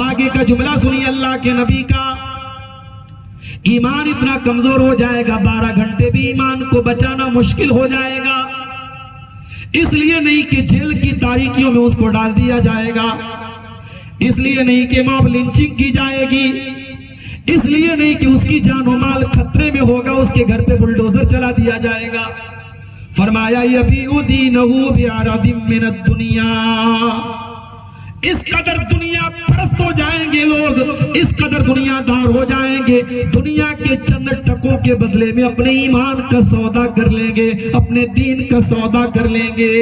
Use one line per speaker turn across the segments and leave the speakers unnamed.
اور آگے کا جملہ سنیے اللہ کے نبی کا، ایمان اتنا کمزور ہو جائے گا 12 گھنٹے بھی ایمان کو بچانا مشکل ہو جائے گا۔ اس لیے نہیں کہ جیل کی تاریکیوں میں اس کو ڈال دیا جائے گا، اس لیے نہیں کہ موب لنچنگ کی جائے گی، اس لیے نہیں کہ اس کی جان و مال خطرے میں ہوگا، اس کے گھر پہ بلڈوزر چلا دیا جائے گا۔ فرمایا یبیع دینہ بعرض من الدنیا، اس قدر دنیا پرست ہو جائیں گے لوگ، اس قدر دنیا دار ہو جائیں گے، دنیا کے چند ٹکوں کے بدلے میں اپنے ایمان کا سودا کر لیں گے، اپنے دین کا سودا کر لیں گے۔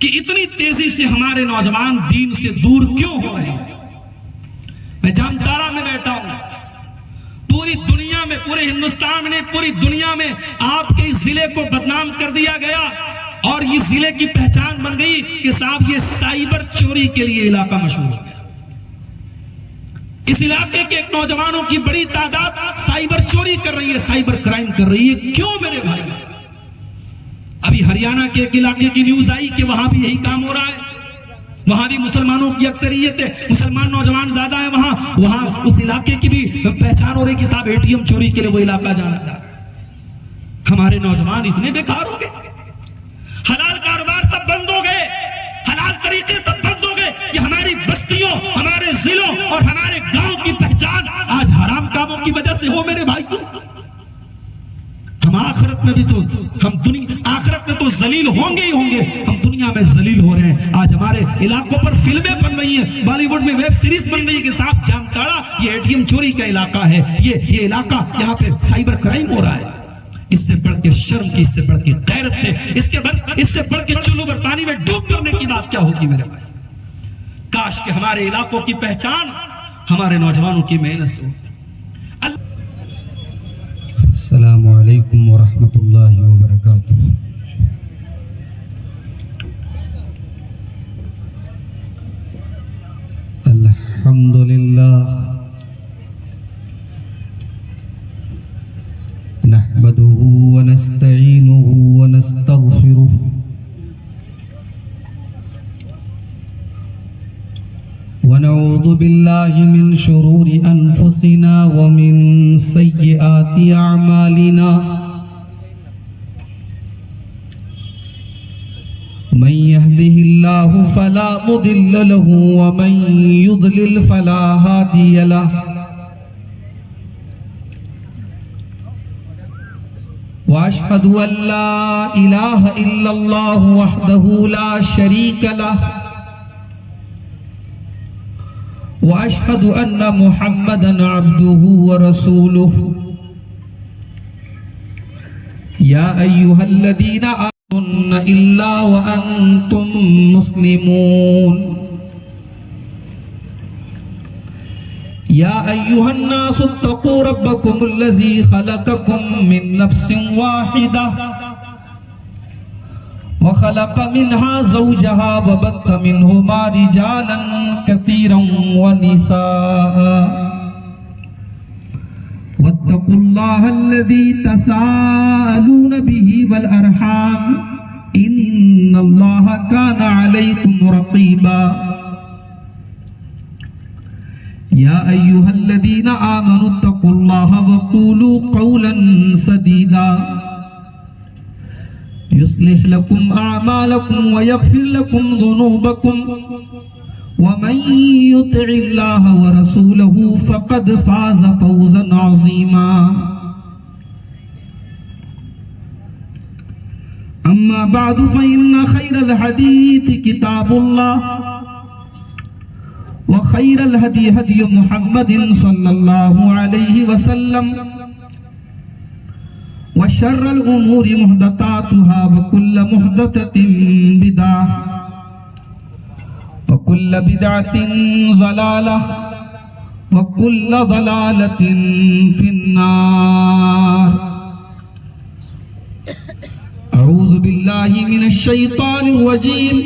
کہ اتنی تیزی سے ہمارے نوجوان دین سے دور کیوں ہو رہے ہیں؟ میں جامتارا میں بیٹھا ہوں، پوری دنیا میں، پورے ہندوستان میں، پوری دنیا میں آپ کے اس ضلع کو بدنام کر دیا گیا، اور یہ ضلع کی پہچان بن گئی کہ صاحب یہ سائبر چوری کے لیے علاقہ مشہور ہو گیا۔ اس علاقے کے نوجوانوں کی بڑی تعداد سائبر چوری کر رہی ہے، سائبر کرائم کر رہی ہے۔ کیوں میرے بھائی؟ ابھی ہریانہ کے ایک علاقے کی نیوز آئی کہ وہاں بھی یہی کام ہو رہا ہے، وہاں بھی مسلمانوں کی اکثریت ہے، مسلمان نوجوان زیادہ ہے، وہاں اس علاقے کی بھی پہچان ہو رہی کہ صاحب اے ٹی ایم چوری کے لیے وہ علاقہ جانا چاہ رہا ہے۔ ہمارے نوجوان اتنے بیکار ہو گئے، حلال کاروبار سب بند ہو گئے، حلال طریقے سب بند ہو گئے، کہ ہماری بستیوں، ہمارے ضلعوں اور ہمارے گاؤں کی پہچان آج حرام کاموں کی وجہ سے ہو میرے بھائی۔ ہم آخرت میں بھی تو آخرت میں تو ذلیل ہوں گے ہی ہوں گے، ہم دنیا میں ذلیل ہو رہے ہیں۔ آج ہمارے علاقوں پر فلمیں بن رہی ہیں، بالی ووڈ میں ویب سیریز بن رہی ہے کہ صاحب جامتاڑا یہ اے ٹی ایم چوری کا علاقہ ہے، یہ علاقہ یہاں پہ سائبر کرائم ہو رہا ہے۔ اس سے بڑھ کے شرم کی، اس سے بڑھ کے غیرت سے، اس سے بڑھ کے چلو بر پانی میں ڈوب کرنے کی بات کیا ہوگی میرے بھائی؟ کاش کہ ہمارے علاقوں کی پہچان ہمارے نوجوانوں کی محنت سے ہوتی۔ السلام علیکم ورحمۃ اللہ وبرکاتہ۔ الحمدللہ نحمده ونستعینه ونستغفره ونعوذ بالله من شرور أنفسنا ومن سيئات أعمالنا من يهده الله فلا مضل له ومن يضلل فلا هادي له وأشهد أن لا إله إلا الله وحده لا شريك له وأشهد أن محمدًا عبده ورسوله يا أيها الذين آمنوا إلا وأنتم مسلمون يا أيها الناس اتقوا ربكم الذي خلقكم من نفس واحدة وخلق منها زوجها وبث منهما رجالا كثيرا ونساء واتقوا الله الذي تساءلون به والأرحام إن الله كان عليكم رقيبا يا أيها الذين آمنوا اتقوا الله وقولوا قولا سديدا يصلح لكم أعمالكم ويغفر لكم ذنوبكم ومن يطع الله ورسوله فقد فاز فوزا عظيما أما بعد فإن خير الحديث كتاب الله وخير الهدي هدي محمد صلى الله عليه وسلم وشر الأمور محدثاتها وكل محدثة بدعة وكل بدعة ضلالة وكل ضلالة في النار أعوذ بالله من الشيطان الرجيم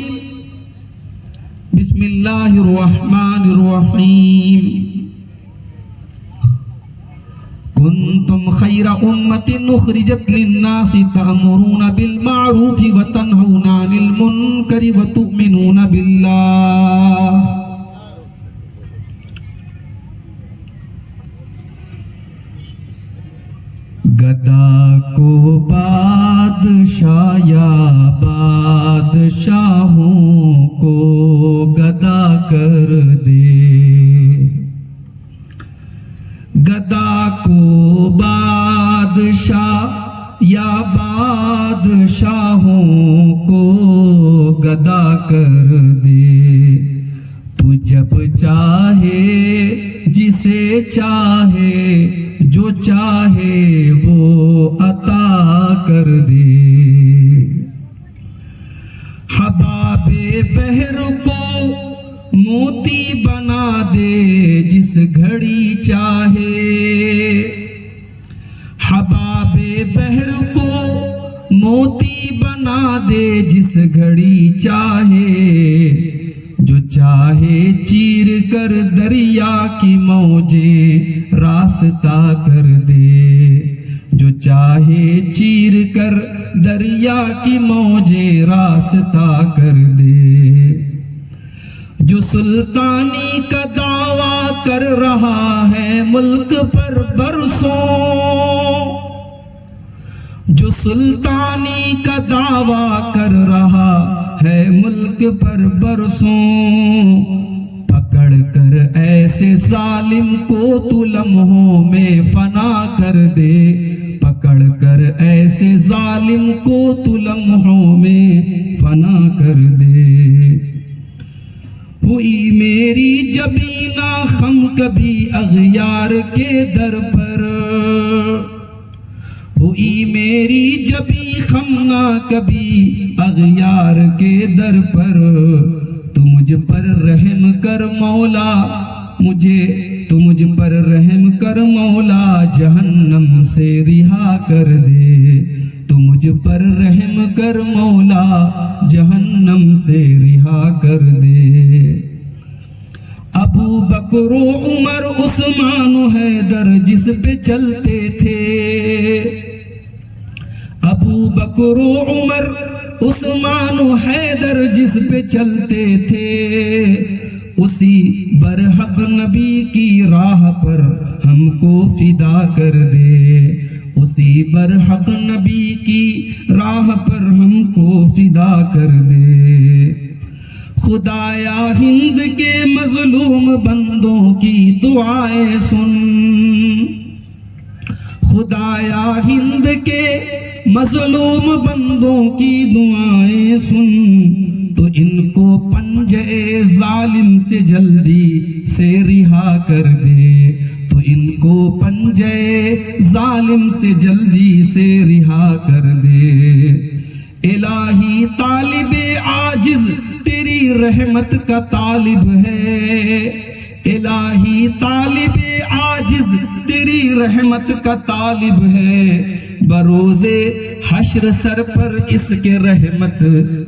بسم الله الرحمن الرحيم كنتم خير أمة أخرجت للناس تأمرون بالمعروف وتنهون عن المنكر وتؤمنون بالله کو بادشاہ یا بادشاہوں کو گدا کر دے، گدا کو بادشاہ یا بادشاہوں کو گدا کر دے، تو جب چاہے جسے چاہے جو چاہے وہ عطا کر دے، حباب بحر کو موتی بنا دے جس گھڑی چاہے، حباب بحر کو موتی بنا دے جس گھڑی چاہے، جو چاہے چیر کر دریا کی موجیں راستہ کر دے، جو چاہے چیر کر دریا کی موجیں راستہ کر دے، جو سلطانی کا دعویٰ کر رہا ہے ملک پر برسوں، جو سلطانی کا دعویٰ کر رہا ہے ملک پر برسوں، پکڑ کر ایسے ظالم کو تو لمحوں میں فنا کر دے، پکڑ کر ایسے ظالم کو تو لمحوں میں فنا کر دے، ہوئی میری جبینہ خم کبھی اغیار کے در پر، ہوئی میری جبی خم نہ کبھی اغیار کے در پر، تو مجھ پر رحم کر مولا، تو مجھ پر رحم کر مولا، جہنم سے رہا کر دے، تو مجھ پر رحم کر مولا، جہنم سے رہا کر دے، ابو بکر و عمر عثمان و حیدر جس پہ چلتے تھے، ابو بکر و عمر عثمان و حیدر جس پہ چلتے تھے، اسی برحق نبی کی راہ پر ہم کو فدا کر دے، اسی برحق نبی کی راہ پر ہم کو فدا کر دے، خدایا ہند کے مظلوم بندوں کی دعائیں سن، خدایا ہند کے مظلوم بندوں کی دعائیں سن، تو ان کو پنجے ظالم سے جلدی سے رہا کر دے، تو ان کو پنجے ظالم سے جلدی سے رہا کر دے، الہی طالب عاجز تیری رحمت کا طالب ہے، الہی طالب عاجز تیری رحمت کا طالب ہے، بروز حشر سر پر اس کے رحمت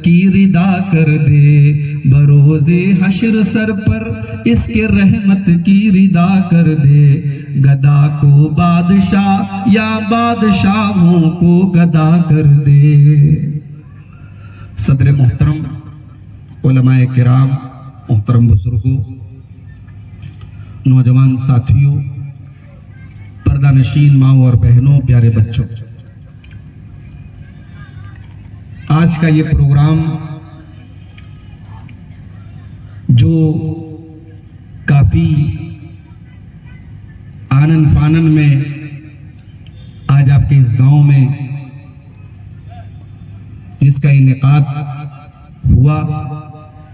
کی ردا کر دے، بروز حشر سر پر اس کے رحمت کی ردا کر دے، گدا کو بادشاہ یا بادشاہوں کو گدا کر دے۔ صدر محترم، علماء کرام، محترم بزرگوں، نوجوان ساتھیوں، پردہ نشین ماؤں اور بہنوں، پیارے بچوں، آج کا یہ پروگرام جو کافی آنن فانن میں آج آپ کے اس گاؤں میں جس کا انعقاد ہوا،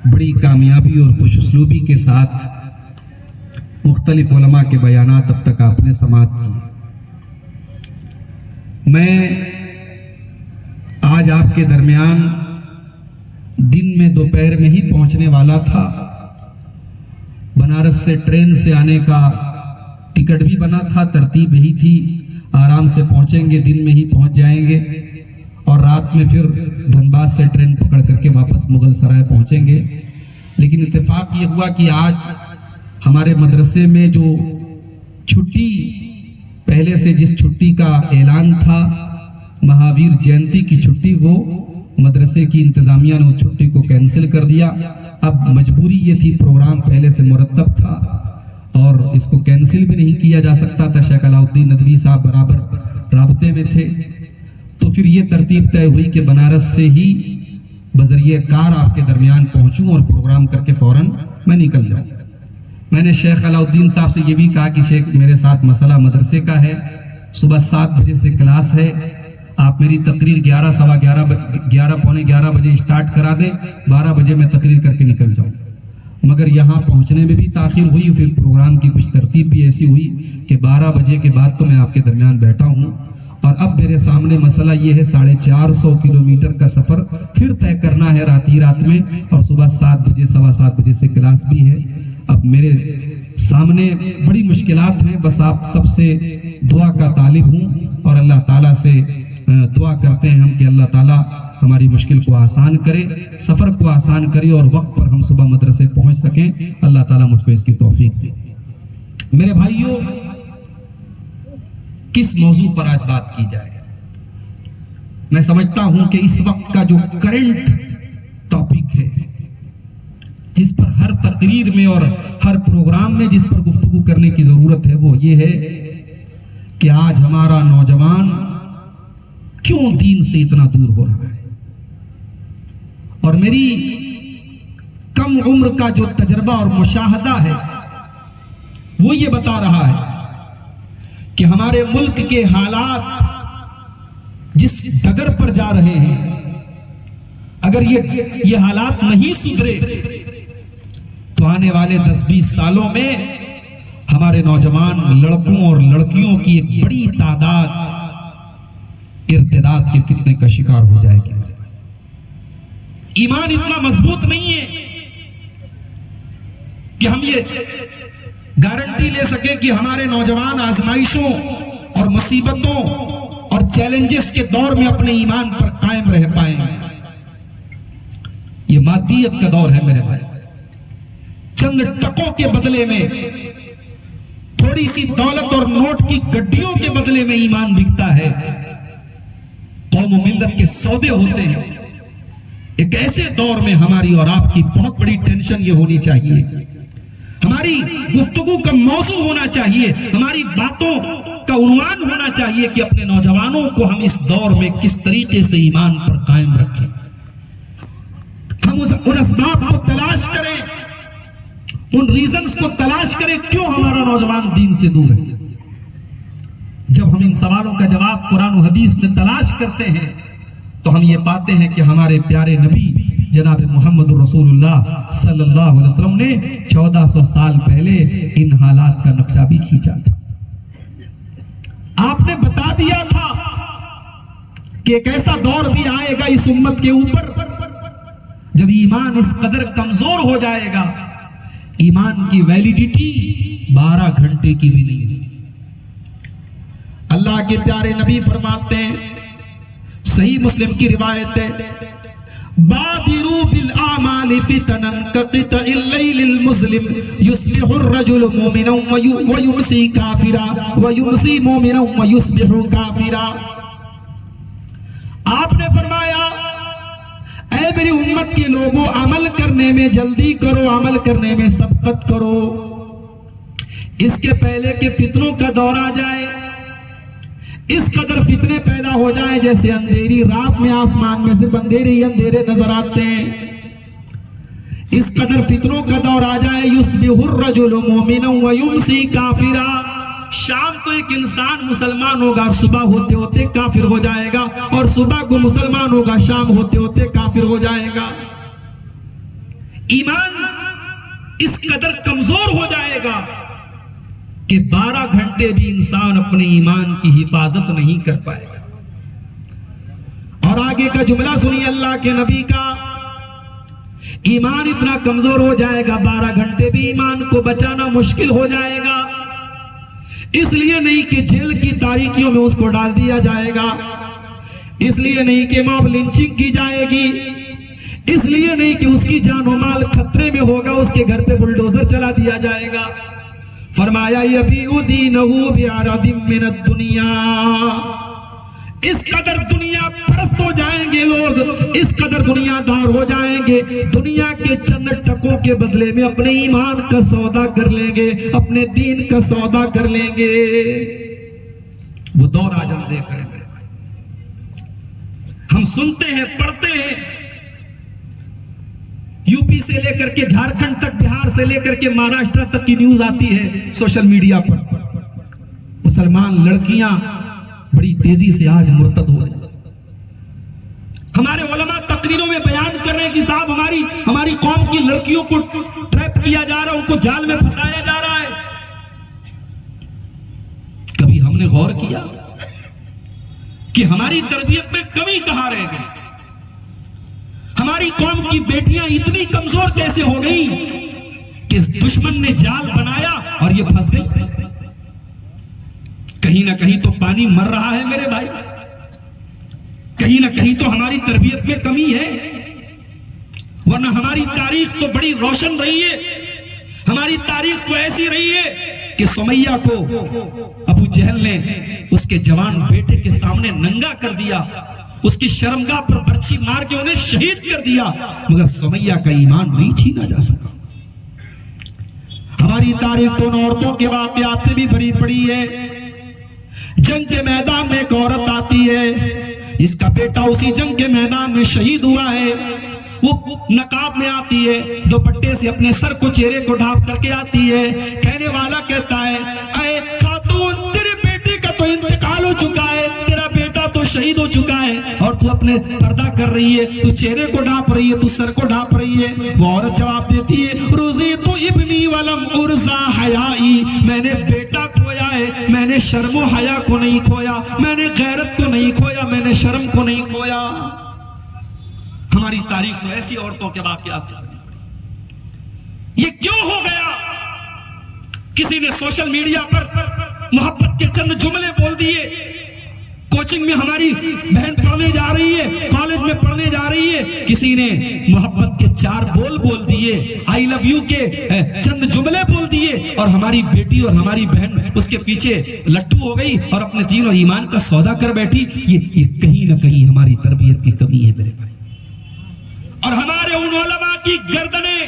بڑی کامیابی اور خوش اسلوبی کے ساتھ مختلف علماء کے بیانات اب تک آپ نے سماعت کی۔ میں آج آپ کے درمیان دن میں دوپہر میں ہی پہنچنے والا تھا، بنارس سے ٹرین سے آنے کا ٹکٹ بھی بنا تھا، ترتیب یہی تھی آرام سے پہنچیں گے، دن میں ہی پہنچ جائیں گے اور رات میں پھر دھنباد سے ٹرین پکڑ کر کے واپس مغل سرائے پہنچیں گے۔ لیکن اتفاق یہ ہوا کہ آج ہمارے مدرسے میں جو چھٹی پہلے سے جس چھٹی کا اعلان تھا، مہاویر جینتی کی چھٹی، وہ مدرسے کی انتظامیہ نے اس چھٹی کو کینسل کر دیا۔ اب مجبوری یہ تھی، پروگرام پہلے سے مرتب تھا اور اس کو کینسل بھی نہیں کیا جا سکتا تھا، شیخ علاؤ الدین ندوی صاحب برابر رابطے میں تھے، تو پھر یہ ترتیب طے ہوئی کہ بنارس سے ہی بذریعہ کار آپ کے درمیان پہنچوں اور پروگرام کر کے فوراً میں نکل جاؤں۔ میں نے شیخ علاؤالدین صاحب سے یہ بھی کہا کہ شیخ میرے ساتھ مسئلہ مدرسے کا ہے، صبح 7 بجے سے کلاس ہے، آپ میری تقریر 11 سوا 11 پونے 11 بجے اسٹارٹ کرا دیں، 12 بجے میں تقریر کر کے نکل جاؤں۔ مگر یہاں پہنچنے میں بھی تاخیر ہوئی، پھر پروگرام کی کچھ ترتیب بھی ایسی ہوئی کہ 12 بجے کے بعد تو میں آپ کے درمیان بیٹھا ہوں، اور اب میرے سامنے مسئلہ یہ ہے 450 کلومیٹر کا سفر پھر طے کرنا ہے رات میں، اور صبح 7 بجے سوا 7 بجے سے کلاس بھی ہے۔ اب میرے سامنے بڑی مشکلات ہیں، بس آپ سب سے دعا کا طالب ہوں، اور اللہ تعالیٰ سے دعا کرتے ہیں ہم کہ اللہ تعالیٰ ہماری مشکل کو آسان کرے، سفر کو آسان کرے، اور وقت پر ہم صبح مدرسے پہنچ سکیں۔ اللہ تعالیٰ مجھ کو اس کی توفیق دے۔ میرے بھائیوں، کس موضوع پر آج بات کی جائے؟ میں سمجھتا ہوں کہ اس وقت کا جو کرنٹ ٹاپک ہے، جس پر ہر تقریر میں اور ہر پروگرام میں جس پر گفتگو کرنے کی ضرورت ہے، وہ یہ ہے کہ آج ہمارا نوجوان کیوں دین سے اتنا دور ہو رہا ہے۔ اور میری کم عمر کا جو تجربہ اور مشاہدہ ہے وہ یہ بتا رہا ہے کہ ہمارے ملک کے حالات جس ڈگر پر جا رہے ہیں، اگر یہ حالات نہیں سدھرے تو آنے والے 10-20 سالوں میں ہمارے نوجوان لڑکوں اور لڑکیوں کی ایک بڑی تعداد ارتداد کے فتنے کا شکار ہو جائے گی۔ ایمان اتنا مضبوط نہیں ہے کہ ہم یہ گارنٹی لے سکیں کہ ہمارے نوجوان آزمائشوں اور مصیبتوں اور چیلنجز کے دور میں اپنے ایمان پر قائم رہ پائیں۔ یہ مادیت کا دور ہے میرے بھائی، چند ٹکوں کے بدلے میں، تھوڑی سی دولت اور نوٹ کی گڈیوں کے بدلے میں ایمان بکتا ہے۔ قوم و ملت کے سودے ہوتے ہیں۔ ایک ایسے دور میں ہماری اور آپ کی بہت بڑی ٹینشن یہ ہونی چاہیے، ہماری گفتگو کا موضوع ہونا چاہیے، ہماری باتوں کا عنوان ہونا چاہیے کہ اپنے نوجوانوں کو ہم اس دور میں کس طریقے سے ایمان پر قائم رکھیں۔ ہم ان اسباب کو تلاش کریں، ان ریزنز کو تلاش کریں کیوں ہمارا نوجوان دین سے دور ہے۔ جب ہم ان سوالوں کا جواب قرآن و حدیث میں تلاش کرتے ہیں تو ہم یہ پاتے ہیں کہ ہمارے پیارے نبی جناب محمد رسول اللہ صلی اللہ علیہ وسلم نے 1400 سال پہلے ان حالات کا نقشہ بھی کھینچا تھا۔ آپ نے بتا دیا تھا کہ ایک ایسا دور بھی آئے گا اس امت کے اوپر جب ایمان اس قدر کمزور ہو جائے گا، ایمان کی ویلیڈیٹی 12 گھنٹے کی بھی نہیں۔ اللہ کے پیارے نبی فرماتے ہیں، صحیح مسلم کی روایت ہے، بادروا بالاعمال فتنا كقطع الليل المظلم يصبح الرجل مؤمنا ويمسي كافرا ويمسي مؤمنا ويصبح كافرا۔ آپ نے فرمایا، اے میری امت کے لوگوں، عمل کرنے میں جلدی کرو، عمل کرنے میں سبقت کرو، اس کے پہلے کہ فتنوں کا دور آ جائے، اس قدر فتنے پیدا ہو جائیں جیسے اندھیری رات میں آسمان میں صرف اندھیرے ہی اندھیرے نظر آتے ہیں، اس قدر فتنوں کا دور آ جائے، یصبح الرجل مؤمنا ویمسی کافرا، شام کو ایک انسان مسلمان ہوگا اور صبح ہوتے ہوتے کافر ہو جائے گا، اور صبح کو مسلمان ہوگا شام ہوتے ہوتے کافر ہو جائے گا۔ ایمان اس قدر کمزور ہو جائے گا کہ 12 گھنٹے بھی انسان اپنے ایمان کی حفاظت نہیں کر پائے گا۔ اور آگے کا جملہ سنیے اللہ کے نبی کا، ایمان اتنا کمزور ہو جائے گا 12 گھنٹے بھی ایمان کو بچانا مشکل ہو جائے گا۔ اس لیے نہیں کہ جیل کی تاریکیوں میں اس کو ڈال دیا جائے گا، اس لیے نہیں کہ موب لنچنگ کی جائے گی، اس لیے نہیں کہ اس کی جان و مال خطرے میں ہوگا، اس کے گھر پہ بلڈوزر چلا دیا جائے گا۔ فرمایا یبیع دینہ بعرض من الدنیا، اس قدر دنیا پرست ہو جائیں گے لوگ، اس قدر دنیا دار ہو جائیں گے، دنیا کے چند ٹکوں کے بدلے میں اپنے ایمان کا سودا کر لیں گے، اپنے دین کا سودا کر لیں گے۔ وہ دور آج ہم دیکھ رہے ہیں میرے بھائی، ہم سنتے ہیں، پڑھتے ہیں، یو پی سے لے کر کے جھارکھنڈ تک، بہار سے لے کر کے مہاراشٹر تک کی نیوز آتی ہے سوشل میڈیا پر. مسلمان لڑکیاں بڑی تیزی سے آج مرتد ہو رہی ہیں. ہمارے علماء تقریروں میں بیان کر رہے ہیں کہ صاحب ہماری قوم کی لڑکیوں کو ٹریپ کیا جا رہا ہے، ان کو جال میں پھنسایا جا رہا ہے. کبھی ہم نے غور کیا کہ ہماری تربیت میں کمی کہاں رہ گئی؟ ہماری قوم کی بیٹیاں اتنی کمزور کیسے ہو گئی کہ دشمن نے جال بنایا اور یہ پھنس گئی؟ کہیں نہ کہیں تو پانی مر رہا ہے میرے بھائی، کہیں نہ کہیں تو ہماری تربیت میں کمی ہے. ورنہ ہماری تاریخ تو بڑی روشن رہی ہے، ہماری تاریخ تو ایسی رہی ہے کہ سمیہ کو ابو جہل نے اس کے جوان بیٹے کے سامنے ننگا کر دیا، اس کی شرمگاہ پر برچھی مار کے انہیں شہید کر دیا، مگر سمیہ کا ایمان نہیں چھینا جا سکا. ہماری تاریخ تو عورتوں کے واقعات سے بھی بھری پڑی ہے. جنگ کے میدان میں ایک عورت آتی ہے، اس کا بیٹا اسی جنگ کے میدان میں شہید ہوا ہے. وہ نقاب میں آتی ہے، دوپٹے سے اپنے سر کو، چہرے کو ڈھانپ کر کے آتی ہے. کہنے والا کہتا ہے، اے خاتون، تیرے بیٹے کا تو انتقال ہو چکا ہے، تیرا بیٹا تو شہید ہو چکا ہے، اور تو اپنے پردہ کر رہی ہے، تو چہرے کو ڈھانپ رہی ہے، تو سر کو ڈھانپ رہی ہے. وہ عورت جواب دیتی ہے، رضیت ابنی ولم ارزا حیائی، میں نے بیٹا کھویا ہے، میں نے شرم و حیا کو نہیں کھویا، میں نے غیرت کو نہیں کھویا، میں نے شرم کو نہیں کھویا. ہماری تاریخ تو ایسی عورتوں کے واقعات سے بھری پڑی. یہ کیوں ہو گیا؟ کسی نے سوشل میڈیا پر محبت کے چند جملے بول دیے. کوچنگ میں ہماری بہن پڑھنے جا رہی ہے، کالج میں پڑھنے جا رہی ہے، کسی نے محبت کے 4 بول دیے، آئی لو یو کے چند جملے بول دیے، اور ہماری بیٹی اور ہماری بہن اس کے پیچھے لٹو ہو گئی اور اپنے دین اور ایمان کا سودا کر بیٹھی. یہ کہیں نہ کہیں ہماری تربیت کی کمی ہے میرے بھائی. اور ہمارے ان علماء کی گردنیں،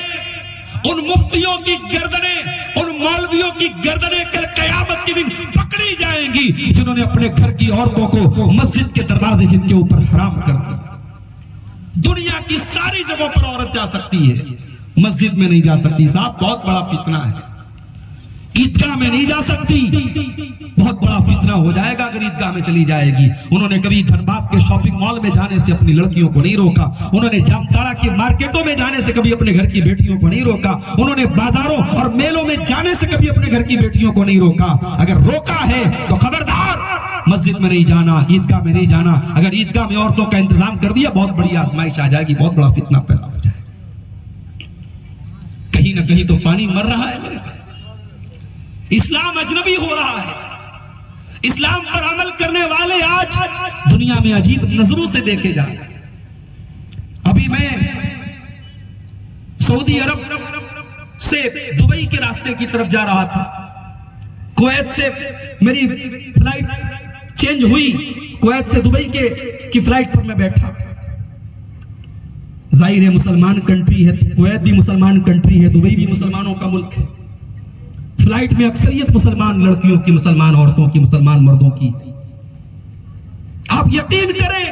ان مفتیوں کی گردنیں، ان مولویوں کی گردنیں کل قیامت کے دن پکڑی جائیں گی، جنہوں نے اپنے گھر کی عورتوں کو مسجد کے دروازے جن کے اوپر حرام کر دیا. دنیا کی ساری جگہوں پر عورت جا سکتی ہے، مسجد میں نہیں جا سکتی. صاحب بہت بڑا فتنہ ہے. عیدگاہ میں نہیں جا سکتی، بہت بڑا فتنہ ہو جائے گا اگر عیدگاہ میں چلی جائے گی. انہوں نے کبھی دھنباد کے شاپنگ مال میں جانے سے اپنی لڑکیوں کو نہیں روکا، انہوں نے جامتاڑا کے مارکیٹوں میں جانے سے کبھی اپنے گھر کی بیٹیوں کو نہیں روکا، انہوں نے بازاروں اور میلوں میں جانے سے کبھی اپنے گھر کی بیٹیوں کو نہیں روکا. اگر روکا ہے تو خبردار، مسجد میں نہیں جانا، عیدگاہ میں نہیں جانا. اگر عیدگاہ میں عورتوں کا انتظام کر دیا، بہت بڑی آزمائش آ جائے گی، بہت بڑا فتنہ پیدا ہو جائے گا. کہیں نہ کہیں تو پانی مر رہا ہے میرے بھائی. اسلام اجنبی ہو رہا ہے. اسلام پر عمل کرنے والے آج دنیا میں عجیب نظروں سے دیکھے جا رہے ہیں. ابھی میں سعودی عرب سے دبئی کے راستے کی طرف جا رہا تھا. کویت سے میری فلائٹ چینج ہوئی، کویت سے دبئی کی فلائٹ پر میں بیٹھا. ظاہر ہے مسلمان کنٹری ہے، کویت بھی مسلمان کنٹری ہے، دبئی بھی مسلمانوں کا ملک ہے. فلائٹ میں اکثریت مسلمان لڑکیوں کی، مسلمان عورتوں کی، مسلمان مردوں کی. آپ یقین کریں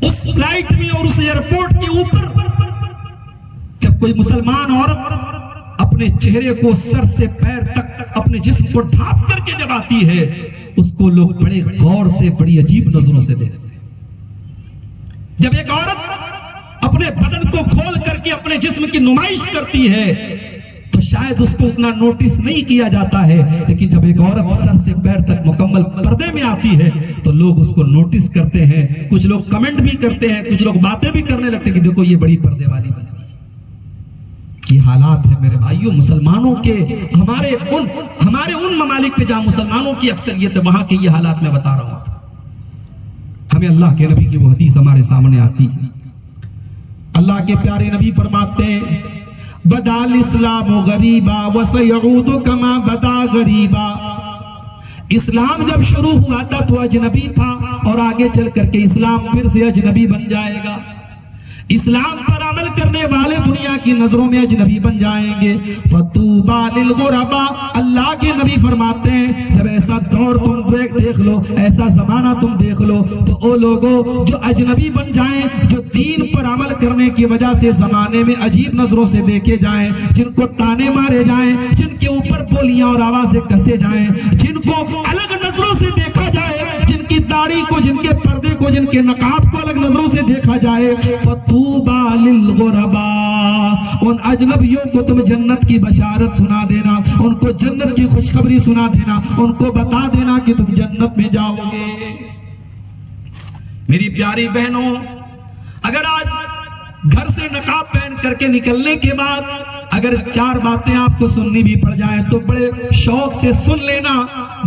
اس فلائٹ میں اور اس ایئرپورٹ کے اوپر جب کوئی مسلمان عورت اپنے چہرے کو سر سے پیر تک اپنے جسم کو ڈھانپ کر کے جب آتی ہے، اس کو لوگ بڑے غور سے، بڑی عجیب نظروں سے دیکھتے ہیں. جب ایک عورت اپنے بدن کو کھول کر کے اپنے جسم کی نمائش کرتی ہے تو شاید اس کو اتنا نوٹس نہیں کیا جاتا ہے، لیکن جب ایک عورت سر سے پیر تک مکمل پردے میں آتی ہے تو لوگ اس کو نوٹس کرتے ہیں. کچھ لوگ کمنٹ بھی کرتے ہیں، کچھ لوگ باتیں بھی کرنے لگتے ہیں کہ دیکھو یہ بڑی پردے والی بنتی ہے. یہ حالات ہے میرے بھائیوں مسلمانوں کے. ہمارے ان ممالک پہ جہاں مسلمانوں کی اکثریت ہے، وہاں کے یہ حالات میں بتا رہا ہوں. ہمیں اللہ کے نبی کی وہ حدیث ہمارے سامنے آتی ہے. اللہ کے پیارے نبی فرماتے ہیں، بدا الاسلام غریبا وسیعود کما بدا غریبا. اسلام جب شروع ہوا تھا تو اجنبی تھا، اور آگے چل کر کے اسلام پھر سے اجنبی بن جائے گا. اسلام پر عمل کرنے والے دنیا کی نظروں میں اجنبی بن جائیں گے. فطوبى للغرباء. اللہ کے نبی فرماتے ہیں جب ایسا دور تم دیکھ لو, ایسا زمانہ تم دیکھ لو, تو وہ لوگوں جو اجنبی بن جائیں, جو دین پر عمل کرنے کی وجہ سے زمانے میں عجیب نظروں سے دیکھے جائیں, جن کو تانے مارے جائیں, جن کے اوپر بولیاں اور آوازیں کسے جائیں, جن کو الگ نظروں سے دیکھا جائے, جن کی داڑھی کو, جن کے پردے کو, جن کے نقاب کو الگ نظروں سے دیکھا جائے. فطوبى للغرباء. ان اجنبیوں کو تم جنت کی بشارت سنا دینا, ان کو جنت کی خوشخبری سنا دینا, ان کو بتا دینا کہ تم جنت میں جاؤ گے. میری پیاری بہنوں, اگر آج گھر سے نقاب پہن کر کے نکلنے کے بعد اگر 4 باتیں آپ کو سننی بھی پڑ جائیں تو بڑے شوق سے سن لینا,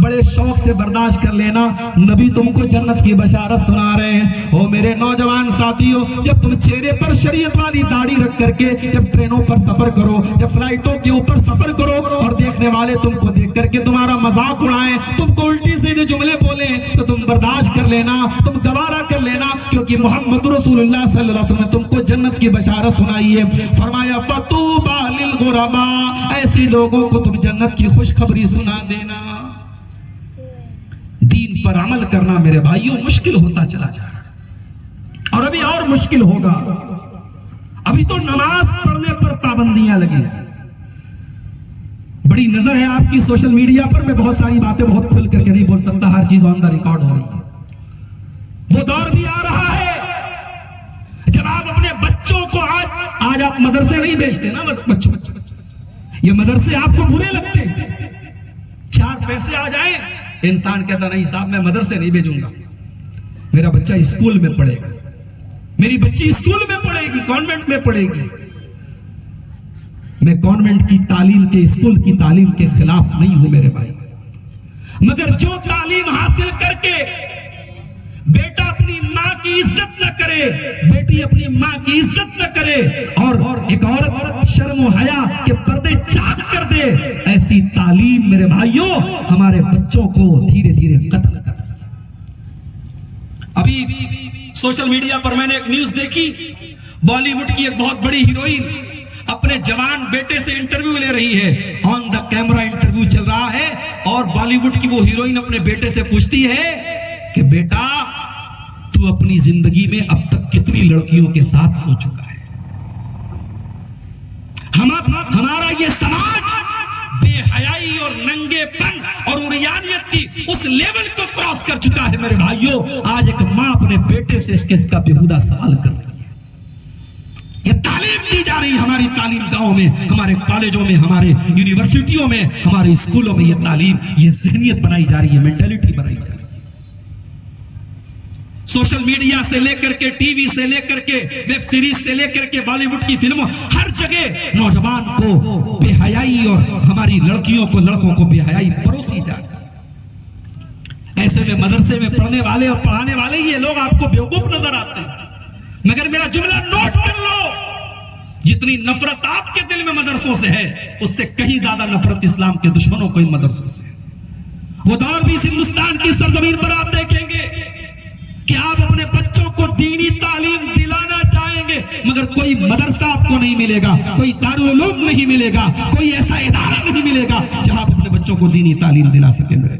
بڑے شوق سے برداشت کر لینا. نبی تم کو جنت کی بشارت سنا رہے ہیں. او میرے نوجوان ساتھیوں, جب تم چہرے پر شریعت والی داڑھی رکھ کر کے جب ٹرینوں پر سفر کرو, جب فلائٹوں کے اوپر سفر کرو اور دیکھنے والے تم کو دیکھ کر کے تمہارا مذاق اڑائیں, تم کو الٹی سیدھے جملے بولیں, تو تم برداشت کر لینا, تم گوارا کر لینا, کیونکہ محمد رسول اللہ صلی اللہ علیہ وسلم نے تم کو جنت کی بشارت سنائی ہے. فرمایا فطوبى للغرباء. ایسی لوگوں کو تم جنت کی خوشخبری سنا دینا. دین پر عمل کرنا میرے بھائیوں مشکل ہوتا چلا جا رہا ہے, اور ابھی اور مشکل ہوگا. ابھی تو نماز پڑھنے پر پابندیاں لگی. بڑی نظر ہے آپ کی سوشل میڈیا پر, میں بہت ساری باتیں بہت کھل کر کے نہیں بول سکتا, ہر چیز آن دا ریکارڈ ہو رہی ہے. وہ دور بھی آ رہا ہے جب آپ اپنے بچوں کو آج آپ مدرسے نہیں بھیجتے نا, بچوں یہ مدرسے آپ کو برے لگتے ہیں. 4 پیسے آ جائیں, انسان کہتا نہیں صاحب میں مدرسے نہیں بھیجوں گا, میرا بچہ اسکول میں پڑھے گا, میری بچی اسکول میں پڑھے گی, کانوینٹ میں پڑھے گی. میں کانوینٹ کی تعلیم کے, اسکول کی تعلیم کے خلاف نہیں ہوں میرے بھائی, مگر جو تعلیم حاصل کر کے بیٹا اپنی ماں کی عزت نہ کرے, بیٹی اپنی ماں کی عزت نہ کرے, اور ایک عورت شرم و حیا کے پردے چاک کر دے, ایسی تعلیم میرے بھائیوں ہمارے بچوں کو دھیرے دھیرے قتل کر رہی ہے. ابھی سوشل میڈیا پر میں نے ایک نیوز دیکھی, بالی ووڈ کی ایک بہت بڑی ہیروئن اپنے جوان بیٹے سے انٹرویو لے رہی ہے, آن دا کیمرہ انٹرویو چل رہا ہے, اور بالی ووڈ کی وہ ہیروئن اپنے بیٹے سے پوچھتی ہے کہ بیٹا تو اپنی زندگی میں اب تک کتنی لڑکیوں کے ساتھ سو چکا ہے. ہمارا یہ سماج بے حیائی اور ننگے پن اور عریانیت کی اس لیول کو کراس کر چکا ہے میرے بھائیوں. آج ایک ماں اپنے بیٹے سے اس کا بیہودہ سوال کر رہی ہے. یہ تعلیم دی جا رہی ہے, ہماری تعلیم گاؤں میں, ہمارے کالجوں میں, ہمارے یونیورسٹیوں میں, ہمارے اسکولوں میں یہ تعلیم, یہ ذہنیت بنائی جا رہی ہے, مینٹلٹی بنائی جا رہی ہے. سوشل میڈیا سے لے کر کے, ٹی وی سے لے کر کے, ویب سیریز سے لے کر کے, بالی ووڈ کی فلموں, ہر جگہ نوجوان کو بے حیائی اور ہماری لڑکیوں کو, لڑکوں کو بے حیائی پروسی جا رہی ہے. ایسے میں مدرسے میں پڑھنے والے اور پڑھانے والے یہ لوگ آپ کو بیوقوف نظر آتے ہیں, مگر میرا جملہ نوٹ کر لو, جتنی نفرت آپ کے دل میں مدرسوں سے ہے, اس سے کہیں زیادہ نفرت اسلام کے دشمنوں کو ان مدرسوں سے ہے. وہ دور بھی اس ہندوستان کی سرزمین پر آپ دیکھیں گے کہ آپ اپنے بچوں کو دینی تعلیم دلانا چاہیں گے, مگر کوئی مدرسہ آپ کو نہیں ملے گا, کوئی دارالعلوم نہیں ملے گا, کوئی ایسا ادارہ نہیں ملے گا جہاں آپ اپنے بچوں کو دینی تعلیم دلا سکیں. میرے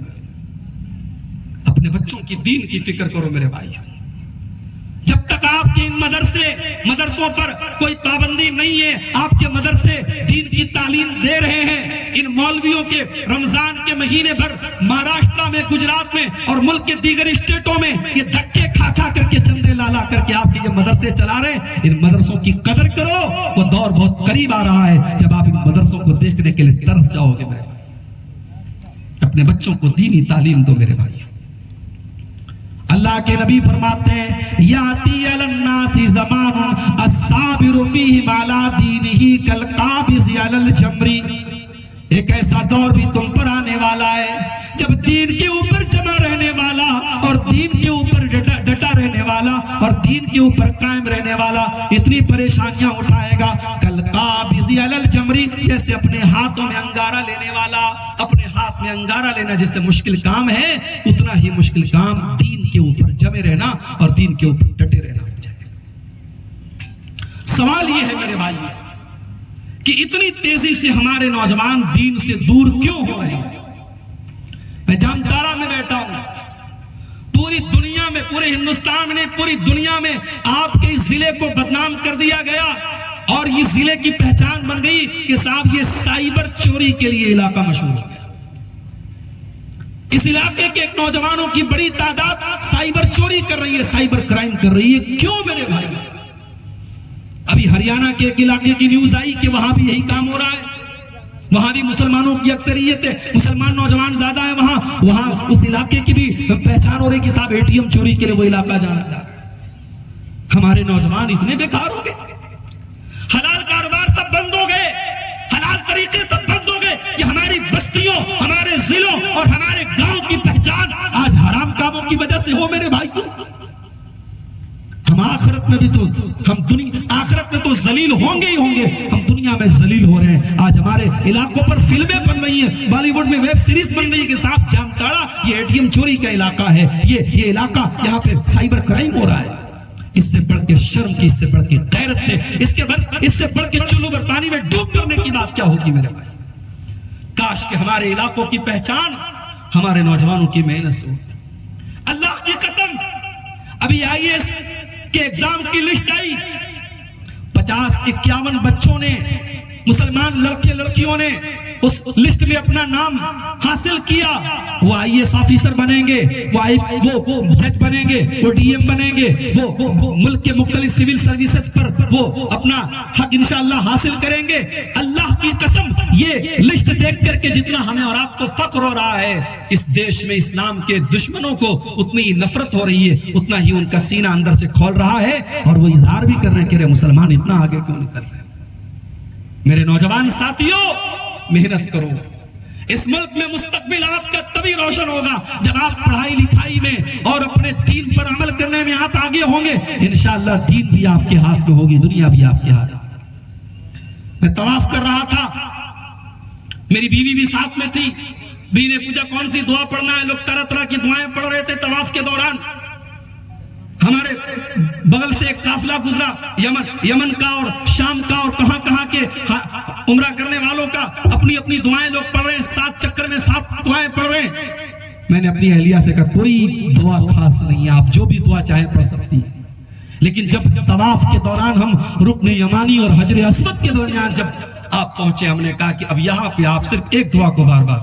اپنے بچوں کی دین کی فکر کرو میرے بھائی. جب تک آپ کے ان مدرسوں پر کوئی پابندی نہیں ہے, آپ کے مدرسے دین کی تعلیم دے رہے ہیں, ان مولویوں کے رمضان کے مہینے بھر مہاراشٹر میں, گجرات میں اور ملک کے دیگر اسٹیٹوں میں یہ دھکے کھا کر کے, چندے لا کر کے آپ کے یہ مدرسے چلا رہے ہیں. ان مدرسوں کی قدر کرو, وہ دور بہت قریب آ رہا ہے جب آپ ان مدرسوں کو دیکھنے کے لیے ترس جاؤ گے میرے بھائی. اپنے بچوں کو دینی تعلیم دو میرے بھائی. اللہ کے نبی فرماتے ہیں یاتی علی الناس زمان الصابر فیہ علی دینہ کالقابض علی الجمر. ایک ایسا دور بھی تم پر آنے والا ہے جب دین کے اوپر جمع رہنے والا اور دین کے اوپر ڈٹا رہنے والا اور دین کے اوپر قائم رہنے والا اتنی پریشانیاں اٹھائے گا کالقابض علی الجمر, جیسے اپنے ہاتھوں میں انگارہ لینے والا, اپنے ہاتھ میں انگارہ لینا جیسے مشکل کام ہے, اتنا ہی مشکل کام دین کے اوپر جمے رہنا اور دین کے اوپر ڈٹے رہنا ہو جائے گا. سوال یہ ہے میرے بھائیو کہ اتنی تیزی سے ہمارے نوجوان دین سے دور کیوں ہو رہے ہیں؟ میں جامتارا میں بیٹھا ہوں، پوری دنیا میں، پورے ہندوستان میں، پوری دنیا میں آپ کے اس ضلع کو بدنام کر دیا گیا اور یہ ضلع کی پہچان بن گئی کہ صاحب یہ سائبر چوری کے لیے علاقہ مشہور ہے۔ اس علاقے کے ایک نوجوانوں کی بڑی تعداد سائبر چوری کر رہی ہے، سائبر کرائم کر رہی ہے۔ کیوں میرے بھائی؟ ابھی ہریانہ کے ایک علاقے کی نیوز آئی کہ وہاں بھی یہی کام ہو رہا ہے، وہاں بھی مسلمانوں کی اکثریت ہے، مسلمان نوجوان زیادہ ہے، وہاں اس علاقے کی بھی پہچان ہو رہی کہ صاحب ATM چوری کے لیے وہ علاقہ جانا چاہ رہا ہے۔ ہمارے نوجوان اتنے بیکار ہو گئے، حلال کاروبار سب بند ہو گئے، حلال طریقے سب بند ہو گئے کہ ہماری بستیوں، ہمارے ضلعوں اور ہمارے گاؤں کی پہچان آج حرام کاموں کی وجہ سے ہو میرے بھائی۔ ہم آخرت میں بھی تو آخرت میں تو ذلیل ہوں گے ہی ہوں گے، ہم دنیا میں ذلیل ہو رہے ہیں۔ آج ہمارے علاقوں پر فلمیں بن رہی ہیں، بالی ووڈ میں ویب سیریز بن رہی ہے کہ صاحب جامتاڑا یہ ATM چوری کا علاقہ ہے، یہ علاقہ یہاں پہ سائبر کرائم ہو رہا ہے۔ اس سے بڑھ کے شرم کی، اس سے بڑھ کے غیرت سے، اس سے بڑھ کے چلو بر پانی میں ڈوب کرنے کی بات کیا ہوگی میرے بھائی؟ کاش کہ ہمارے علاقوں کی پہچان ہمارے نوجوانوں کی محنت سے ہوتی۔ اللہ کی قسم، ابھی IAS کے ایگزام کی لسٹ آئی، 50-51 بچوں نے، مسلمان لڑکے لڑکیوں نے اس لسٹ میں اپنا نام حاصل کیا۔ وہ IAS آفیسر بنیں گے، وہ جج بنیں گے، وہ DM بنیں گے، وہ ملک کے مختلف سول سروسز پر وہ اپنا حق انشاءاللہ حاصل کریں گے۔ اللہ کی قسم یہ لسٹ دیکھ کر کے جتنا ہمیں اور آپ کو فخر ہو رہا ہے، اس دیش میں اسلام کے دشمنوں کو اتنی ہی نفرت ہو رہی ہے، اتنا ہی ان کا سینہ اندر سے کھول رہا ہے اور وہ اظہار بھی کر رہے ہیں کہ رے مسلمان اتنا آگے کیوں نہیں کر رہے۔ میرے نوجوان ساتھیوں، محنت کرو، اس ملک میں مستقبل آپ کا تبھی روشن ہوگا جب آپ پڑھائی لکھائی میں اور اپنے دین پر عمل کرنے میں آپ آگے ہوں گے۔ انشاءاللہ دین بھی آپ کے ہاتھ میں ہوگی، دنیا بھی آپ کے ہاتھ میں۔ میں طواف کر رہا تھا، میری بیوی بھی ساتھ میں تھی، بیوی نے پوچھا کون سی دعا پڑھنا ہے؟ لوگ طرح طرح کی دعائیں پڑھ رہے تھے طواف کے دوران۔ ہمارے بغل سے ایک قافلہ گزرا، یمن کا اور شام کا اور کہاں کے عمرہ کرنے والوں کا، اپنی اپنی دعائیں لوگ پڑھ رہے ہیں، 7 چکر میں 7 دعائیں پڑھ رہے ہیں۔ میں نے اپنی اہلیہ سے کہا کوئی دعا خاص نہیں ہے، آپ جو بھی دعا چاہیں پڑھ سکتی ہیں، لیکن جب طواف کے دوران ہم رکن یمانی اور حجر اسود کے درمیان جب آپ پہنچے، ہم نے کہا کہ اب یہاں پہ آپ صرف ایک دعا کو بار بار،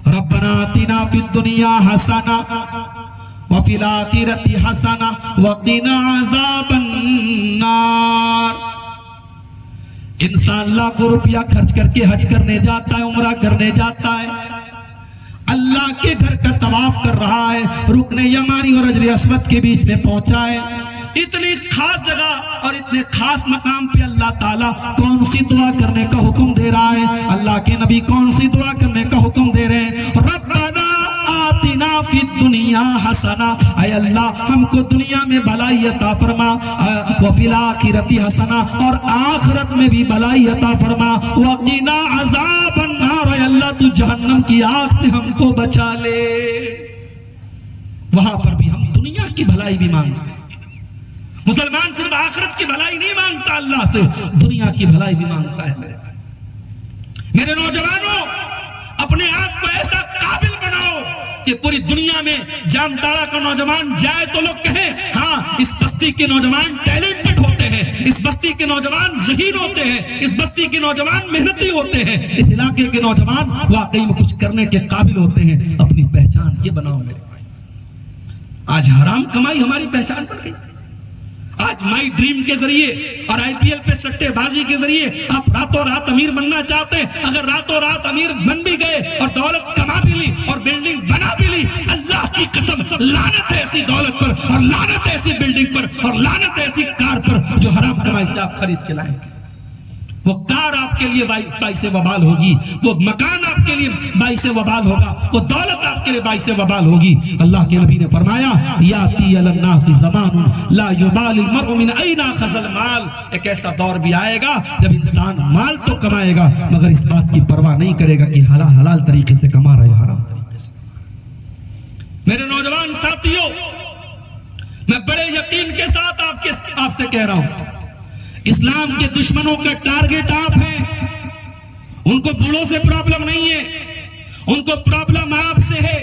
ربنا آتنا فی الدنیا حسنہ وفی الآخرۃ حسنہ وقنا عذاب النار۔ انسان لاکھوں روپیہ خرچ کر کے حج کرنے جاتا ہے، عمرہ کرنے جاتا ہے، اللہ کے گھر کا طواف کر رہا ہے، رکن یمانی اور حجر اسود کے بیچ میں پہنچا ہے۔ اتنی خاص جگہ اور اتنے خاص مقام پہ اللہ تعالیٰ کون سی دعا کرنے کا حکم دے رہا ہے؟ اللہ کے نبی کون سی دعا کرنے کا حکم دے رہے ہیں؟ ربنا آتنا فی الدنیا حسنہ، اے اللہ ہم کو دنیا میں بھلائی عطا فرما، وفی الآخرۃ حسنہ اور آخرت میں بھی بھلائی عطا فرما، وقنا عذاب النار، اے اللہ تو جہنم کی آگ سے ہم کو بچا لے۔ وہاں پر بھی ہم دنیا کی بھلائی بھی مانگتے ہیں۔ مسلمان صرف آخرت کی بھلائی نہیں مانگتا اللہ سے، دنیا کی بھلائی بھی مانگتا ہے۔ میرے نوجوانوں، اپنے آپ کو ایسا قابل بناؤ کہ پوری دنیا میں جامتاڑا کا نوجوان جائے تو لوگ کہیں ہاں اس بستی کے نوجوان ٹیلنٹڈ ہوتے ہیں، اس بستی کے نوجوان ذہین ہوتے ہیں، اس بستی کے نوجوان محنتی ہوتے ہیں، اس علاقے کے نوجوان واقعی میں کچھ کرنے کے قابل ہوتے ہیں۔ اپنی پہچان یہ بناؤ میرے بھائی۔ آج حرام کمائی ہماری پہچان بن گئی۔ آج مائی ڈریم کے ذریعے اور IPL پہ سٹے بازی کے ذریعے آپ راتوں رات امیر بننا چاہتے ہیں۔ اگر راتوں رات امیر بن بھی گئے اور دولت کما بھی لی اور بلڈنگ بنا بھی لی، اللہ کی قسم لعنت ہے ایسی دولت پر اور لعنت ہے ایسی بلڈنگ پر اور لعنت ہے ایسی کار پر جو حرام کمائی سے آپ خرید کے لائیں گے۔ وہ کار آپ کے لیے باعث وبال ہوگی، وہ مکان آپ کے لیے باعث وبال ہوگا، وہ دولت آپ کے لیے باعث وبال ہوگی۔ اللہ کے نبی نے فرمایا یاتی علی الناس زمان لا یبال المرء من این اخذ المال، ایک ایسا دور بھی آئے گا جب انسان مال تو کمائے گا مگر اس بات کی پرواہ نہیں کرے گا کہ حلال طریقے سے کما رہا ہے حرام طریقے سے۔ میرے نوجوان ساتھیوں، میں بڑے یقین کے ساتھ آپ سے کہہ رہا ہوں اسلام کے دشمنوں کا ٹارگٹ آپ ہیں. ان کو بوڑھوں سے پرابلم نہیں ہے, ان کو پرابلم آپ سے ہے.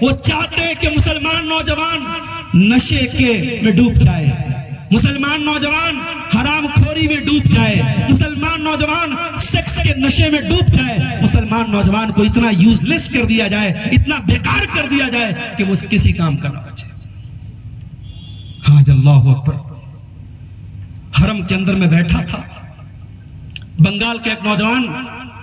وہ چاہتے ہیں کہ مسلمان نوجوان نشے کے میں ڈوب جائے, مسلمان نوجوان حرام خوری میں ڈوب جائے, مسلمان نوجوان سیکس کے نشے میں ڈوب جائے, مسلمان نوجوان کو اتنا یوز لیس کر دیا جائے, اتنا بیکار کر دیا جائے کہ وہ کسی کام کا نہ بچے. حاج اللہ اکبر. حرم کے اندر میں بیٹھا تھا, بنگال کا ایک نوجوان,